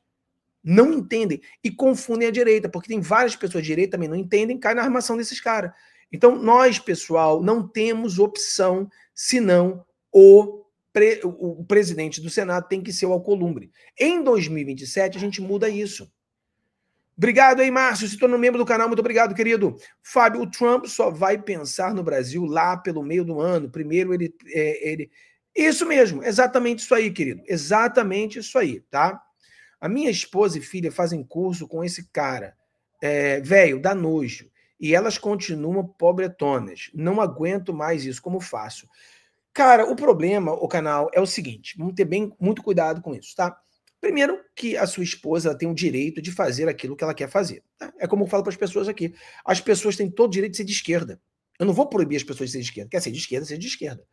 Não entendem e confundem a direita, porque tem várias pessoas de direita também não entendem, caem na armação desses caras. Então nós, pessoal, não temos opção senão o presidente do Senado tem que ser o Alcolumbre. Em 2027 a gente muda isso. Obrigado aí, Márcio, se tornou membro do canal, muito obrigado, querido. Fábio, o Trump só vai pensar no Brasil lá pelo meio do ano. Primeiro ele... Isso mesmo, exatamente isso aí, querido. Exatamente isso aí, tá? A minha esposa e filha fazem curso com esse cara. Velho, dá nojo. E elas continuam pobretonas. Não aguento mais isso, como faço? Cara, o problema, o canal, é o seguinte. Vamos ter muito cuidado com isso, tá? Primeiro, que a sua esposa tem o direito de fazer aquilo que ela quer fazer. Tá? É como eu falo para as pessoas aqui. As pessoas têm todo o direito de ser de esquerda. Eu não vou proibir as pessoas de ser de esquerda. Quer ser de esquerda, seja de esquerda.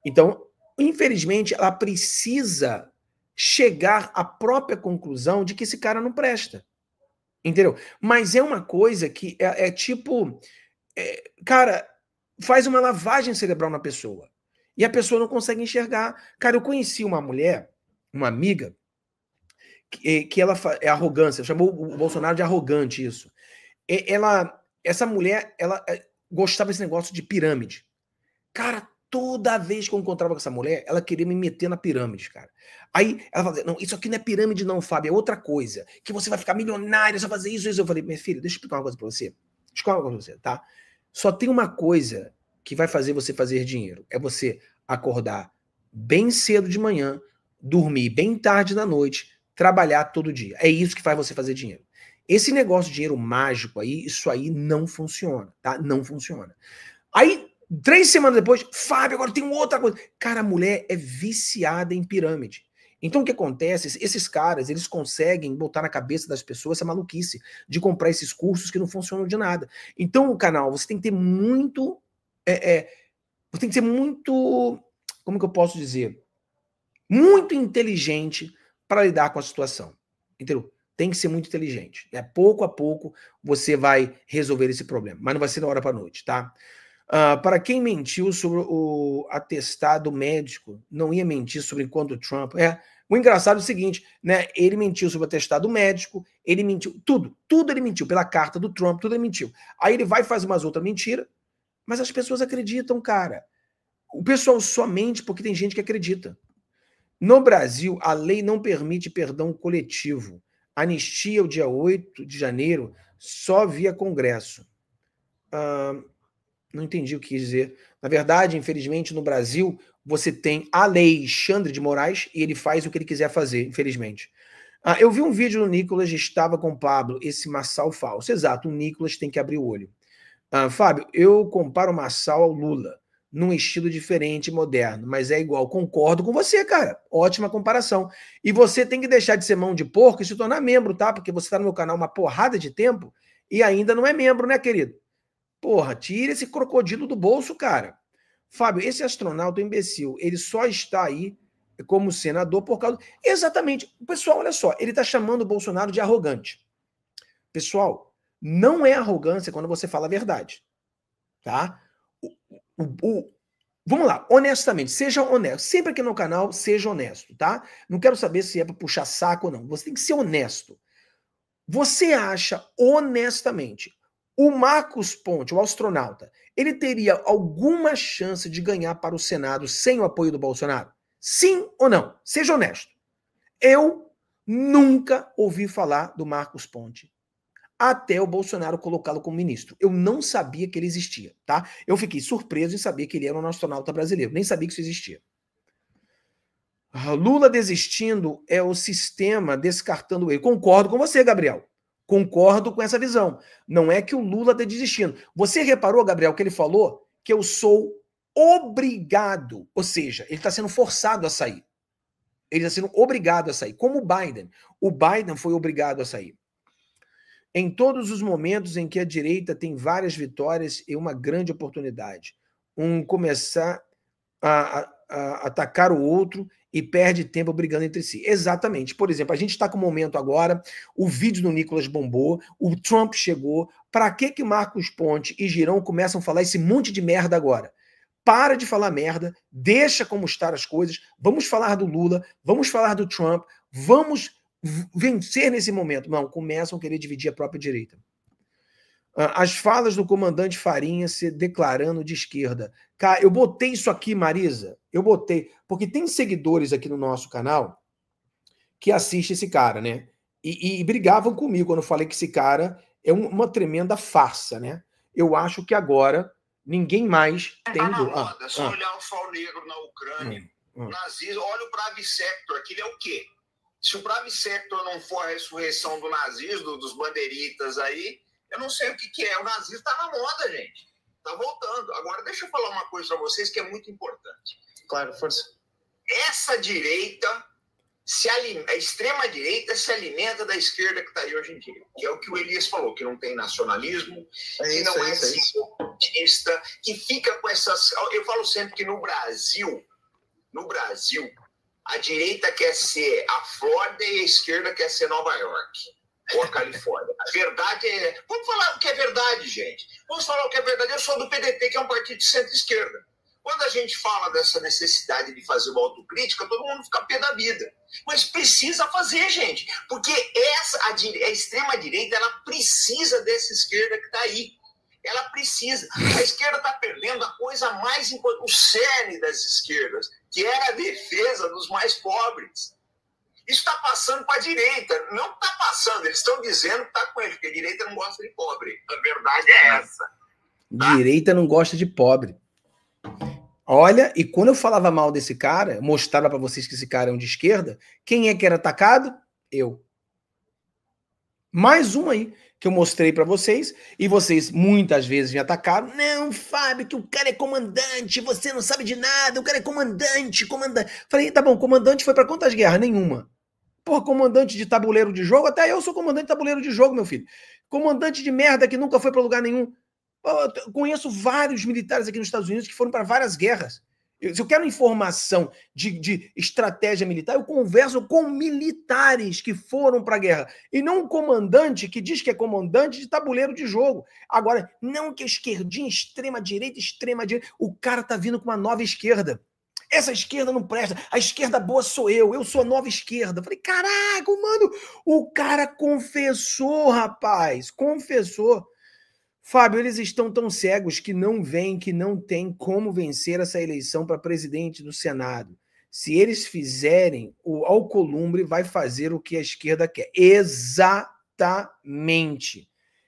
Então, infelizmente, ela precisa chegar à própria conclusão de que esse cara não presta. Entendeu? Mas é uma coisa que tipo... cara, faz uma lavagem cerebral na pessoa. E a pessoa não consegue enxergar. Cara, eu conheci uma mulher, uma amiga, que ela é arrogância, chamou o Bolsonaro de arrogante isso. Essa mulher, ela gostava desse negócio de pirâmide. Cara, Toda vez que eu encontrava com essa mulher, ela queria me meter na pirâmide, cara. Aí ela falava, não, isso aqui não é pirâmide não, Fábio, é outra coisa. Que você vai ficar milionário, você vai fazer isso, isso. Eu falei, minha filha, deixa eu explicar uma coisa pra você. Deixa eu explicar uma coisa pra você, tá? Só tem uma coisa que vai fazer você fazer dinheiro. É você acordar bem cedo de manhã, dormir bem tarde da noite, trabalhar todo dia. É isso que faz você fazer dinheiro. Esse negócio de dinheiro mágico aí, isso aí não funciona, tá? Não funciona. Aí, 3 semanas depois, Fábio, agora tem outra coisa. Cara, a mulher é viciada em pirâmide. Então o que acontece? Esses caras, eles conseguem botar na cabeça das pessoas essa maluquice de comprar esses cursos que não funcionam de nada. Então o canal, você tem que ter muito... você tem que ser muito... Como que eu posso dizer? Muito inteligente para lidar com a situação. Entendeu? Tem que ser muito inteligente. Pouco a pouco você vai resolver esse problema. Mas não vai ser da hora para a noite, tá? Para quem mentiu sobre o atestado médico, não ia mentir sobre quando o Trump... O engraçado é o seguinte, né? Ele mentiu sobre o atestado médico, ele mentiu, tudo ele mentiu, pela carta do Trump, tudo ele mentiu. Aí ele vai e faz umas outras mentiras, mas as pessoas acreditam, cara. O pessoal só mente porque tem gente que acredita. No Brasil, a lei não permite perdão coletivo. Anistia o dia 8 de janeiro só via Congresso. Não entendi o que quis dizer. Na verdade, infelizmente, no Brasil, você tem Alexandre de Moraes e ele faz o que ele quiser fazer, infelizmente. Eu vi um vídeo do Nicolas, estava com o Pablo, esse Massal falso. Exato, o Nicolas tem que abrir o olho. Fábio, eu comparo o Massal ao Lula, num estilo diferente e moderno, mas é igual. Concordo com você, cara. Ótima comparação. E você tem que deixar de ser mão de porco e se tornar membro, tá? Porque você está no meu canal uma porrada de tempo e ainda não é membro, né, querido? Porra, tira esse crocodilo do bolso, cara. Fábio, esse astronauta imbecil, ele só está aí como senador por causa... Exatamente. Pessoal, olha só, ele está chamando o Bolsonaro de arrogante. Pessoal, não é arrogância quando você fala a verdade. Tá? Vamos lá, honestamente, seja honesto. Sempre aqui no canal, seja honesto, tá? Não quero saber se é para puxar saco ou não. Você tem que ser honesto. Você acha, honestamente, o Marcos Ponte, o astronauta, ele teria alguma chance de ganhar para o Senado sem o apoio do Bolsonaro? Sim ou não? Seja honesto. Eu nunca ouvi falar do Marcos Ponte até o Bolsonaro colocá-lo como ministro. Eu não sabia que ele existia, tá? Eu fiquei surpreso em saber que ele era um astronauta brasileiro. Nem sabia que isso existia. Lula desistindo é o sistema descartando ele. Concordo com você, Gabriel. Concordo com essa visão. Não é que o Lula está desistindo. Você reparou, Gabriel, que ele falou que eu sou obrigado, ou seja, ele está sendo forçado a sair. Ele está sendo obrigado a sair, como o Biden. O Biden foi obrigado a sair. Em todos os momentos em que a direita tem várias vitórias e uma grande oportunidade, começar a atacar o outro e perde tempo brigando entre si. Exatamente. Por exemplo, a gente está com um momento agora, o vídeo do Nicolas bombou, o Trump chegou. Para que Marcos Ponte e Girão começam a falar esse monte de merda agora? Para de falar merda, deixa como estão as coisas, vamos falar do Lula, vamos falar do Trump, vamos vencer nesse momento. Não, começam a querer dividir a própria direita. As falas do comandante Farinha se declarando de esquerda. Cara, eu botei isso aqui, Marisa. Eu botei, porque tem seguidores aqui no nosso canal que assistem esse cara, né? E brigavam comigo quando eu falei que esse cara é uma tremenda farsa, né? Eu acho que agora ninguém mais tem... É só olhar o sol negro na Ucrânia. Nazismo, olha o Pravi Sector, aquilo é o quê? Se o Pravi Sector não for a ressurreição do nazismo, dos bandeiritas aí, eu não sei o que é. O nazismo está na moda, gente. Está voltando. Agora, deixa eu falar uma coisa para vocês que é muito importante. Claro, força. Essa direita, a extrema-direita se alimenta da esquerda que está aí hoje em dia. Que é o que o Elias falou, que não tem nacionalismo, que não é cientista, que fica com essas... Eu falo sempre que no Brasil, a direita quer ser a Flórida e a esquerda quer ser Nova York. Ou a Califórnia. A verdade é... Vamos falar o que é verdade, gente. Vamos falar o que é verdade. Eu sou do PDT, que é um partido de centro-esquerda. Quando a gente fala dessa necessidade de fazer uma autocrítica, todo mundo fica pé da vida. Mas precisa fazer, gente. Porque a extrema-direita, ela precisa dessa esquerda que está aí. Ela precisa. A esquerda está perdendo a coisa mais importante, o cerne das esquerdas, que era a defesa dos mais pobres. Isso está passando para a direita. Não está passando, eles estão dizendo que está com ele, porque a direita não gosta de pobre. A verdade é essa. Tá? Direita não gosta de pobre. Olha, e quando eu falava mal desse cara, mostrava para vocês que esse cara é um de esquerda, quem é que era atacado? Eu. Mais um aí que eu mostrei para vocês, e vocês muitas vezes me atacaram. Não, Fábio, que o cara é comandante, você não sabe de nada, o cara é comandante. Falei, tá bom, comandante foi para quantas guerras? Nenhuma. Porra, comandante de tabuleiro de jogo, até eu sou comandante de tabuleiro de jogo, meu filho. Comandante de merda que nunca foi para lugar nenhum. Eu conheço vários militares aqui nos Estados Unidos que foram para várias guerras. Se eu quero informação de estratégia militar, eu converso com militares que foram para a guerra. E não um comandante que diz que é comandante de tabuleiro de jogo. Agora, não que a esquerdinha, extrema-direita, o cara tá vindo com uma nova esquerda. Essa esquerda não presta. A esquerda boa sou eu sou a nova esquerda. Falei, caraca, mano, o cara confessou, rapaz, confessou. Fábio, eles estão tão cegos que não veem que não tem como vencer essa eleição para presidente do Senado. Se eles fizerem, o Alcolumbre vai fazer o que a esquerda quer. Exatamente.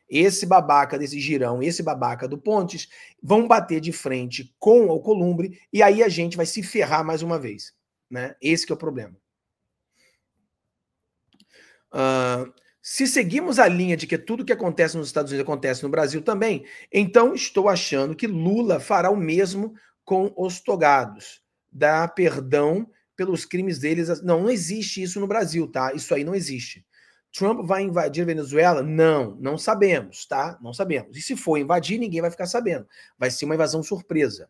Esse babaca desse Girão e esse babaca do Pontes vão bater de frente com o Alcolumbre e aí a gente vai se ferrar mais uma vez. Né? Esse que é o problema. Se seguimos a linha de que tudo que acontece nos Estados Unidos acontece no Brasil também, então estou achando que Lula fará o mesmo com os togados. Dá perdão pelos crimes deles. Não existe isso no Brasil, tá? Isso aí não existe. Trump vai invadir a Venezuela? Não sabemos, tá? Não sabemos. E se for invadir, ninguém vai ficar sabendo. Vai ser uma invasão surpresa.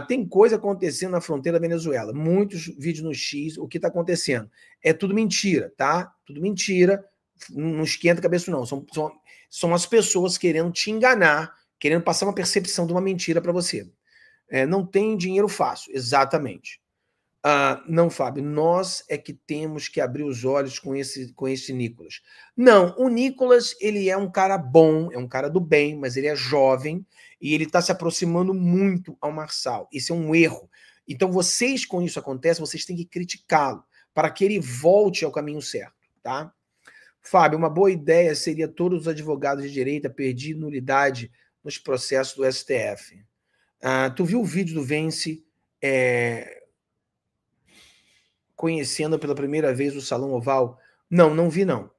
Tem coisa acontecendo na fronteira da Venezuela. Muitos vídeos no X, o que está acontecendo? É tudo mentira, tá? Tudo mentira. Não esquenta a cabeça, não. São as pessoas querendo te enganar, querendo passar uma percepção de uma mentira para você. Não tem dinheiro fácil, exatamente. Não, Fábio, nós é que temos que abrir os olhos com esse Nicolas. Não, o Nicolas, ele é um cara bom, é um cara do bem, mas ele é jovem e ele está se aproximando muito ao Marçal. Isso é um erro. Então, vocês, quando isso acontece, vocês têm que criticá-lo para que ele volte ao caminho certo, tá? Fábio, uma boa ideia seria todos os advogados de direita perder nulidade nos processos do STF. Tu viu o vídeo do Vence conhecendo pela primeira vez o Salão Oval? Não vi não.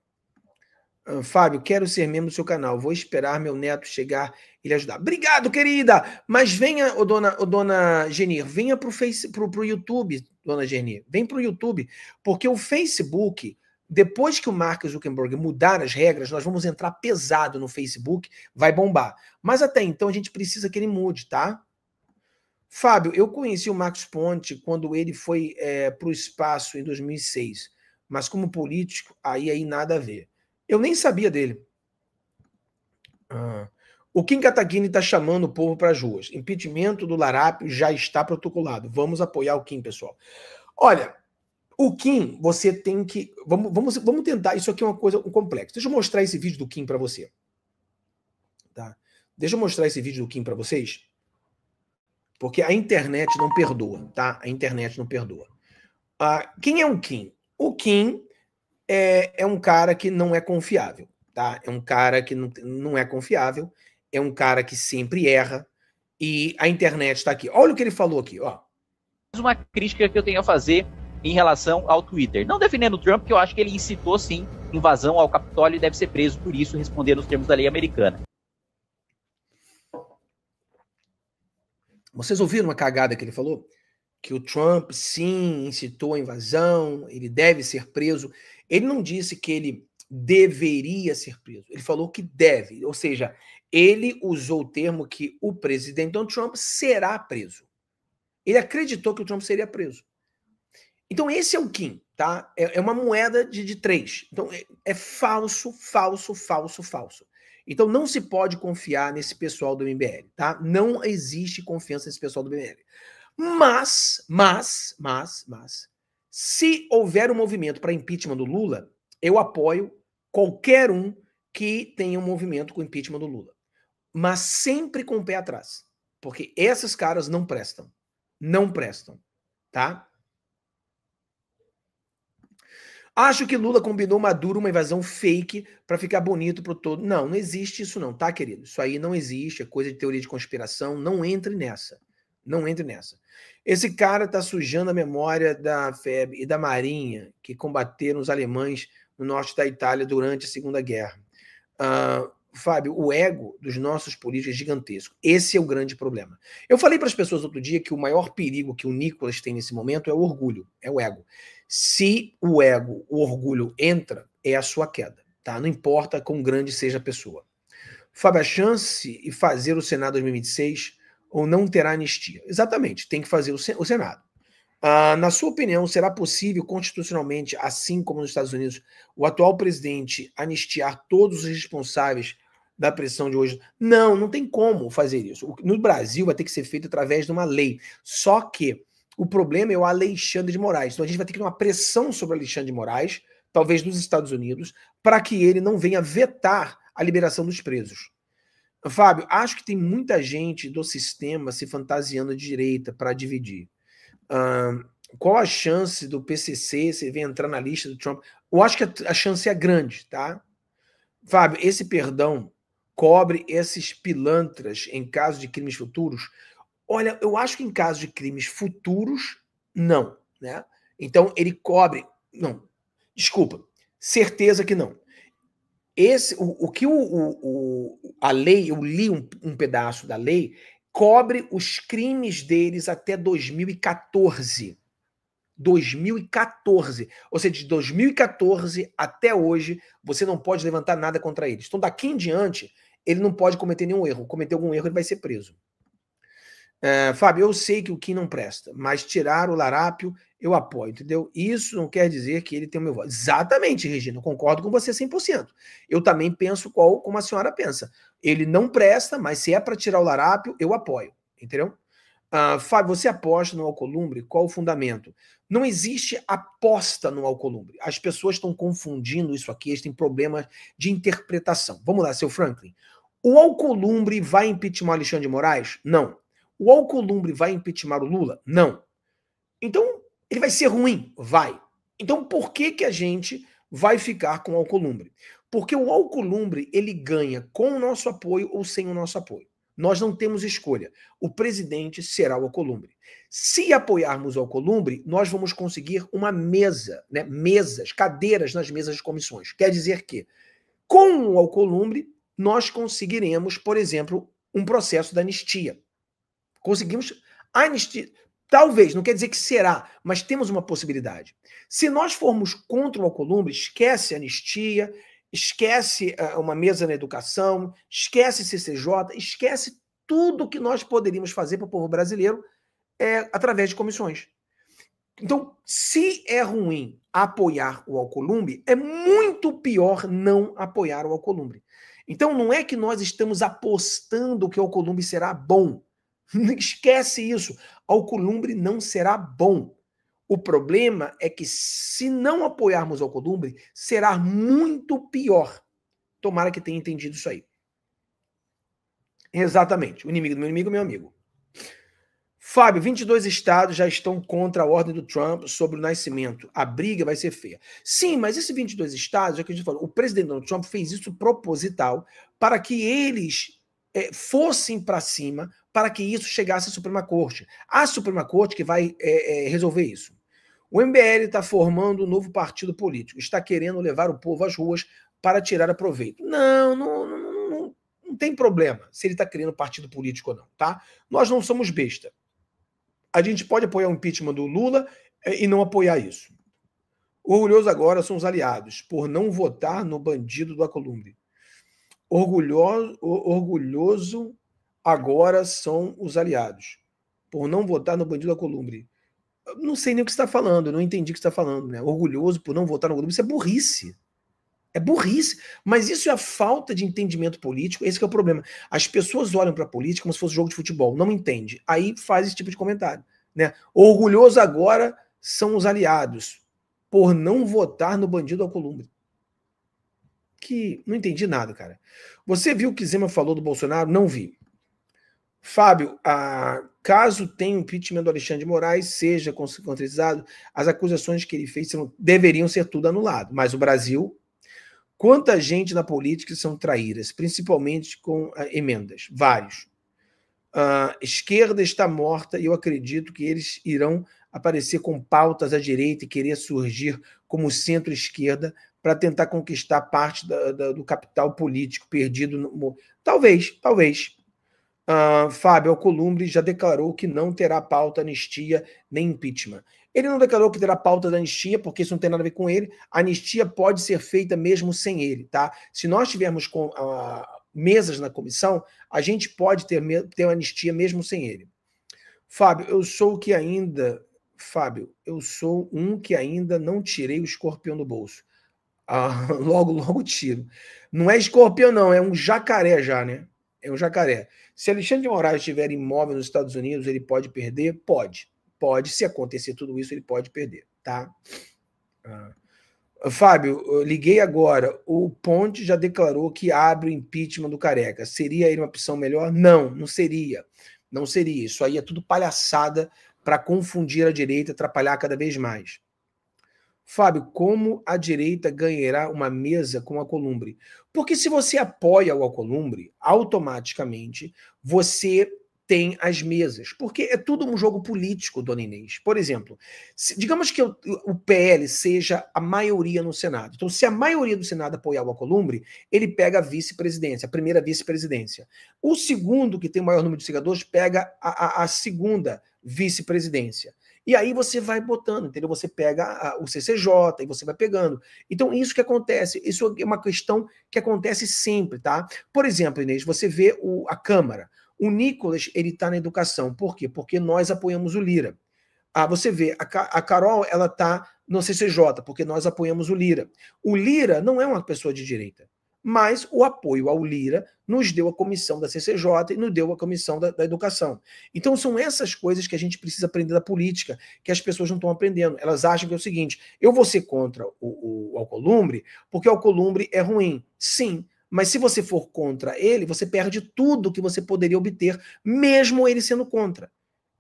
Fábio, quero ser membro do seu canal. Vou esperar meu neto chegar e lhe ajudar. Obrigado, querida! Mas venha, dona Genir, venha pro YouTube, dona Genir. Vem pro YouTube, porque o Facebook... Depois que o Mark Zuckerberg mudar as regras, nós vamos entrar pesado no Facebook, vai bombar. Mas até então a gente precisa que ele mude, tá? Fábio, eu conheci o Marcos Ponte quando ele foi para o espaço em 2006, mas como político, aí nada a ver. Eu nem sabia dele. O Kim Kataguiri está chamando o povo para as ruas. Impeachment do Larápio já está protocolado. Vamos apoiar o Kim, pessoal. Olha... O Kim, você tem que... Vamos tentar, isso aqui é uma coisa complexa. Deixa eu mostrar esse vídeo do Kim para você. Tá? Deixa eu mostrar esse vídeo do Kim para vocês. Porque a internet não perdoa, tá? A internet não perdoa. Quem é o Kim? O Kim é um cara que não é confiável, tá? É um cara que não é confiável, é um cara que sempre erra, e a internet está aqui. Olha o que ele falou aqui, ó. Uma crítica que eu tenho a fazer em relação ao Twitter. Não defendendo o Trump, que eu acho que ele incitou, sim, invasão ao Capitólio e deve ser preso por isso, respondendo os termos da lei americana. Vocês ouviram a cagada que ele falou? Que o Trump, sim, incitou a invasão, ele deve ser preso. Ele não disse que ele deveria ser preso. Ele falou que deve. Ou seja, ele usou o termo que o presidente Donald Trump será preso. Ele acreditou que o Trump seria preso. Então, esse é o Kim, tá? É uma moeda de 3. Então, é falso, falso, falso, falso. Então, não se pode confiar nesse pessoal do MBL, tá? Não existe confiança nesse pessoal do MBL. Mas, se houver um movimento para impeachment do Lula, eu apoio qualquer um que tenha um movimento com impeachment do Lula. mas sempre com o pé atrás. Porque esses caras não prestam. Não prestam, tá? Acho que Lula combinou Maduro uma invasão fake para ficar bonito pro todo. Não, não existe isso não, tá, querido? Isso aí não existe, é coisa de teoria de conspiração. Não entre nessa. Não entre nessa. Esse cara tá sujando a memória da FEB e da Marinha que combateram os alemães no norte da Itália durante a Segunda Guerra. Fábio, o ego dos nossos políticos é gigantesco. Esse é o grande problema. Eu falei para as pessoas outro dia que o maior perigo que o Nicolas tem nesse momento é o orgulho, é o ego. Se o ego, o orgulho entra, é a sua queda, tá? Não importa quão grande seja a pessoa. Fábio, a chance de fazer o Senado 2026 ou não terá anistia? Exatamente, tem que fazer o Senado. Na sua opinião, será possível constitucionalmente, assim como nos Estados Unidos, o atual presidente anistiar todos os responsáveis da pressão de hoje? Não, não tem como fazer isso. No Brasil vai ter que ser feito através de uma lei. Só que o problema é o Alexandre de Moraes. Então a gente vai ter que ter uma pressão sobre o Alexandre de Moraes, talvez dos Estados Unidos, para que ele não venha vetar a liberação dos presos. Fábio, acho que tem muita gente do sistema se fantasiando de direita para dividir. Qual a chance do PCC se vir entrar na lista do Trump? Eu acho que a chance é grande, tá? Fábio, esse perdão cobre esses pilantras em caso de crimes futuros? Olha, eu acho que em caso de crimes futuros, não, né? Então, ele cobre... Não, desculpa, certeza que não. A lei, eu li um pedaço da lei, cobre os crimes deles até 2014. 2014. Ou seja, de 2014 até hoje, você não pode levantar nada contra eles. Então, daqui em diante, ele não pode cometer nenhum erro. Cometer algum erro, ele vai ser preso. Fábio, eu sei que o Kim não presta, mas tirar o larápio, eu apoio, entendeu? Isso não quer dizer que ele tem o meu voto. Exatamente, Regina, eu concordo com você 100%. Eu também penso como a senhora pensa. Ele não presta, mas se é para tirar o larápio, eu apoio, entendeu? Fábio, você aposta no Alcolumbre? Qual o fundamento? Não existe aposta no Alcolumbre. As pessoas estão confundindo isso aqui, eles têm problemas de interpretação. Vamos lá, seu Franklin. O Alcolumbre vai impeachment Alexandre de Moraes? Não. O Alcolumbre vai impeachment o Lula? Não. Então, ele vai ser ruim? Vai. Então, por que a gente vai ficar com o Alcolumbre? Porque o Alcolumbre, ele ganha com o nosso apoio ou sem o nosso apoio. Nós não temos escolha. O presidente será o Alcolumbre. Se apoiarmos o Alcolumbre, nós vamos conseguir uma mesa, né? Mesas, cadeiras nas mesas de comissões. Quer dizer que, com o Alcolumbre, nós conseguiremos, por exemplo, um processo de anistia. Conseguimos anistia. Talvez, não quer dizer que será, mas temos uma possibilidade. Se nós formos contra o Alcolumbre, esquece anistia, esquece uma mesa na educação, esquece CCJ, esquece tudo que nós poderíamos fazer para o povo brasileiro através de comissões. Então, se é ruim apoiar o Alcolumbre, é muito pior não apoiar o Alcolumbre. Então, não é que nós estamos apostando que o Alcolumbre será bom. Esquece isso. Alcolumbre não será bom. O problema é que, se não apoiarmos o Alcolumbre, será muito pior. Tomara que tenha entendido isso aí. Exatamente. O inimigo do meu inimigo é meu amigo. Fábio, 22 estados já estão contra a ordem do Trump sobre o nascimento. A briga vai ser feia. Sim, mas esses 22 estados, é o que a gente falou, o presidente Donald Trump fez isso proposital para que eles fossem para cima, para que isso chegasse à Suprema Corte. A Suprema Corte que vai resolver isso. O MBL está formando um novo partido político, está querendo levar o povo às ruas para tirar proveito. Não tem problema se ele está criando partido político ou não, tá? Nós não somos besta. A gente pode apoiar o impeachment do Lula e não apoiar isso. Orgulhoso agora são os aliados, por não votar no bandido do Alcolumbre. Orgulhoso agora são os aliados, por não votar no bandido do Alcolumbre. Não sei nem o que você está falando, não entendi o que você está falando, né? Orgulhoso por não votar no Alcolumbre, isso é burrice. É burrice, mas isso é a falta de entendimento político, esse que é o problema. As pessoas olham para a política como se fosse jogo de futebol, não entende. Aí faz esse tipo de comentário, né? Orgulhoso agora são os aliados, por não votar no bandido Alcolumbre. Que não entendi nada, cara. Você viu o que Zema falou do Bolsonaro? Não vi. Fábio, caso tenha o impeachment do Alexandre de Moraes seja concretizado, as acusações que ele fez deveriam ser tudo anulado. Mas o Brasil, quanta gente na política são traíras, principalmente com emendas, vários. A esquerda está morta e eu acredito que eles irão aparecer com pautas à direita e querer surgir como centro-esquerda para tentar conquistar parte do capital político perdido. Talvez. Fábio Alcolumbre já declarou que não terá pauta anistia nem impeachment. Ele não declarou que terá pauta da anistia, porque isso não tem nada a ver com ele. A anistia pode ser feita mesmo sem ele, tá? Se nós tivermos mesas na comissão, a gente pode ter uma anistia mesmo sem ele. Fábio, eu sou um que ainda não tirei o escorpião do bolso. Logo tiro. Não é escorpião, não, é um jacaré já, né? É um jacaré. Se Alexandre de Moraes estiver imóvel nos Estados Unidos, ele pode perder? Pode. Se acontecer tudo isso, ele pode perder, tá? Fábio, eu liguei agora. O Ponte já declarou que abre o impeachment do Careca. Seria ele uma opção melhor? Não seria. Não seria. Isso aí é tudo palhaçada para confundir a direita, atrapalhar cada vez mais. Fábio, como a direita ganhará uma mesa com o Alcolumbre? Porque se você apoia o Alcolumbre, automaticamente você tem as mesas. Porque é tudo um jogo político, dona Inês. Por exemplo, digamos que o PL seja a maioria no Senado. Então, se a maioria do Senado apoiar o Alcolumbre, ele pega a vice-presidência, a primeira vice-presidência. O segundo, que tem o maior número de senadores, pega a segunda vice-presidência. E aí você vai botando, entendeu? Você pega o CCJ e você vai pegando. Então, isso que acontece, isso é uma questão que acontece sempre, tá? Por exemplo, Inês, você vê a Câmara. O Nicolas, ele está na educação. Por quê? Porque nós apoiamos o Lira. Você vê, a Carol, ela está no CCJ, porque nós apoiamos o Lira. O Lira não é uma pessoa de direita, mas o apoio ao Lira nos deu a comissão da CCJ e nos deu a comissão da educação. Então são essas coisas que a gente precisa aprender da política, que as pessoas não estão aprendendo. Elas acham que é o seguinte, eu vou ser contra o Alcolumbre, porque o Alcolumbre é ruim. Sim, mas se você for contra ele, você perde tudo que você poderia obter, mesmo ele sendo contra.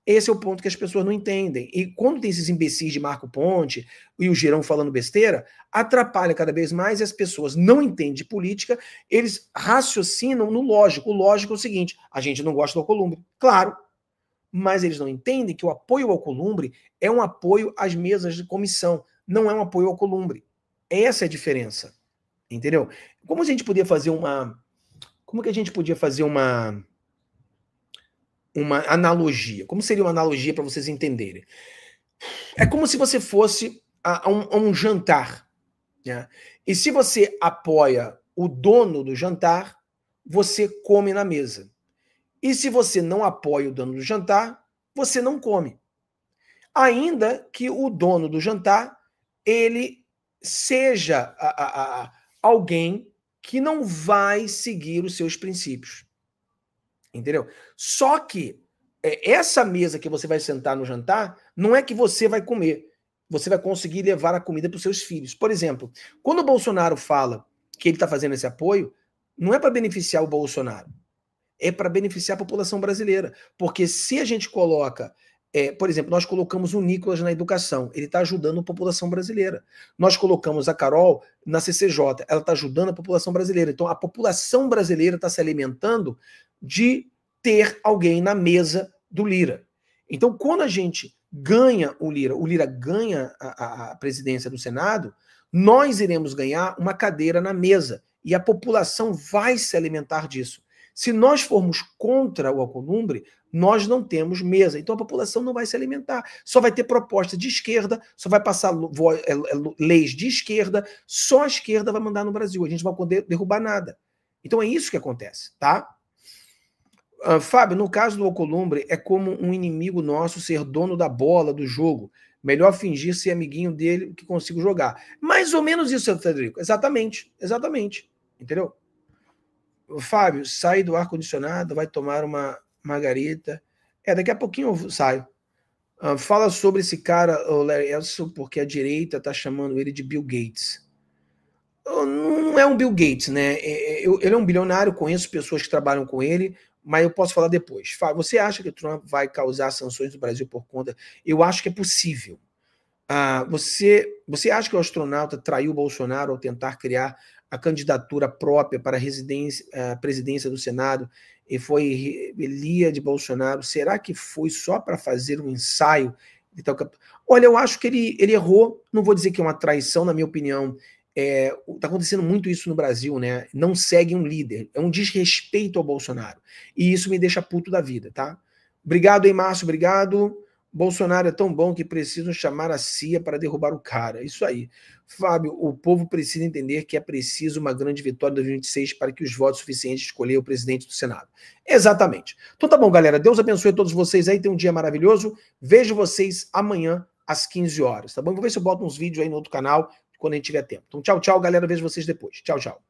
Esse é o ponto que as pessoas não entendem. E quando tem esses imbecis de Marco Ponte e o Girão falando besteira, atrapalha cada vez mais e as pessoas não entendem de política, eles raciocinam no lógico. O lógico é o seguinte, a gente não gosta do Alcolumbre. Claro, mas eles não entendem que o apoio ao Alcolumbre é um apoio às mesas de comissão, não é um apoio ao Alcolumbre. Essa é a diferença. Entendeu? Como a gente podia fazer Como que a gente podia fazer uma analogia? Como seria uma analogia para vocês entenderem? É como se você fosse a um jantar, né? E se você apoia o dono do jantar, você come na mesa. E se você não apoia o dono do jantar, você não come. Ainda que o dono do jantar, ele seja alguém que não vai seguir os seus princípios. Entendeu? Só que essa mesa que você vai sentar no jantar, não é que você vai comer. Você vai conseguir levar a comida para os seus filhos. Por exemplo, quando o Bolsonaro fala que ele está fazendo esse apoio, não é para beneficiar o Bolsonaro. É para beneficiar a população brasileira. Porque se a gente coloca... por exemplo, nós colocamos o Nicolas na educação, ele está ajudando a população brasileira. Nós colocamos a Carol na CCJ, ela está ajudando a população brasileira. Então, a população brasileira está se alimentando de ter alguém na mesa do Lira. Então, quando a gente ganha o Lira ganha a presidência do Senado, nós iremos ganhar uma cadeira na mesa e a população vai se alimentar disso. Se nós formos contra o Alcolumbre, nós não temos mesa. Então a população não vai se alimentar. Só vai ter proposta de esquerda, só vai passar leis de esquerda, só a esquerda vai mandar no Brasil. A gente não vai poder derrubar nada. Então é isso que acontece, tá? Fábio, no caso do Alcolumbre, é como um inimigo nosso ser dono da bola do jogo. Melhor fingir ser amiguinho dele que consigo jogar. Mais ou menos isso, Frederico. Exatamente. Entendeu? Fábio, sai do ar-condicionado, vai tomar uma margarita. Daqui a pouquinho eu saio. Fala sobre esse cara, o Larry Ellison, porque a direita está chamando ele de Bill Gates. não é um Bill Gates, né? Ele é um bilionário, conheço pessoas que trabalham com ele, mas eu posso falar depois. Você acha que o Trump vai causar sanções no Brasil por conta? Eu acho que é possível. Você acha que o astronauta traiu o Bolsonaro ao tentar criar a candidatura própria para a presidência do Senado e foi revelia de Bolsonaro? Será que foi só para fazer um ensaio? Olha, eu acho que ele errou. Não vou dizer que é uma traição, na minha opinião. Tá acontecendo muito isso no Brasil, né? Não segue um líder. É um desrespeito ao Bolsonaro. E isso me deixa puto da vida, tá? Obrigado, hein, Márcio? Obrigado. Bolsonaro é tão bom que precisam chamar a CIA para derrubar o cara. Isso aí. Fábio, o povo precisa entender que é preciso uma grande vitória em 2026 para que os votos suficientes escolher o presidente do Senado. Exatamente. Então tá bom, galera. Deus abençoe todos vocês aí. Tenham um dia maravilhoso. Vejo vocês amanhã às 15 horas, tá bom? Vou ver se eu boto uns vídeos aí no outro canal quando a gente tiver tempo. Então tchau, tchau, galera. Vejo vocês depois. Tchau, tchau.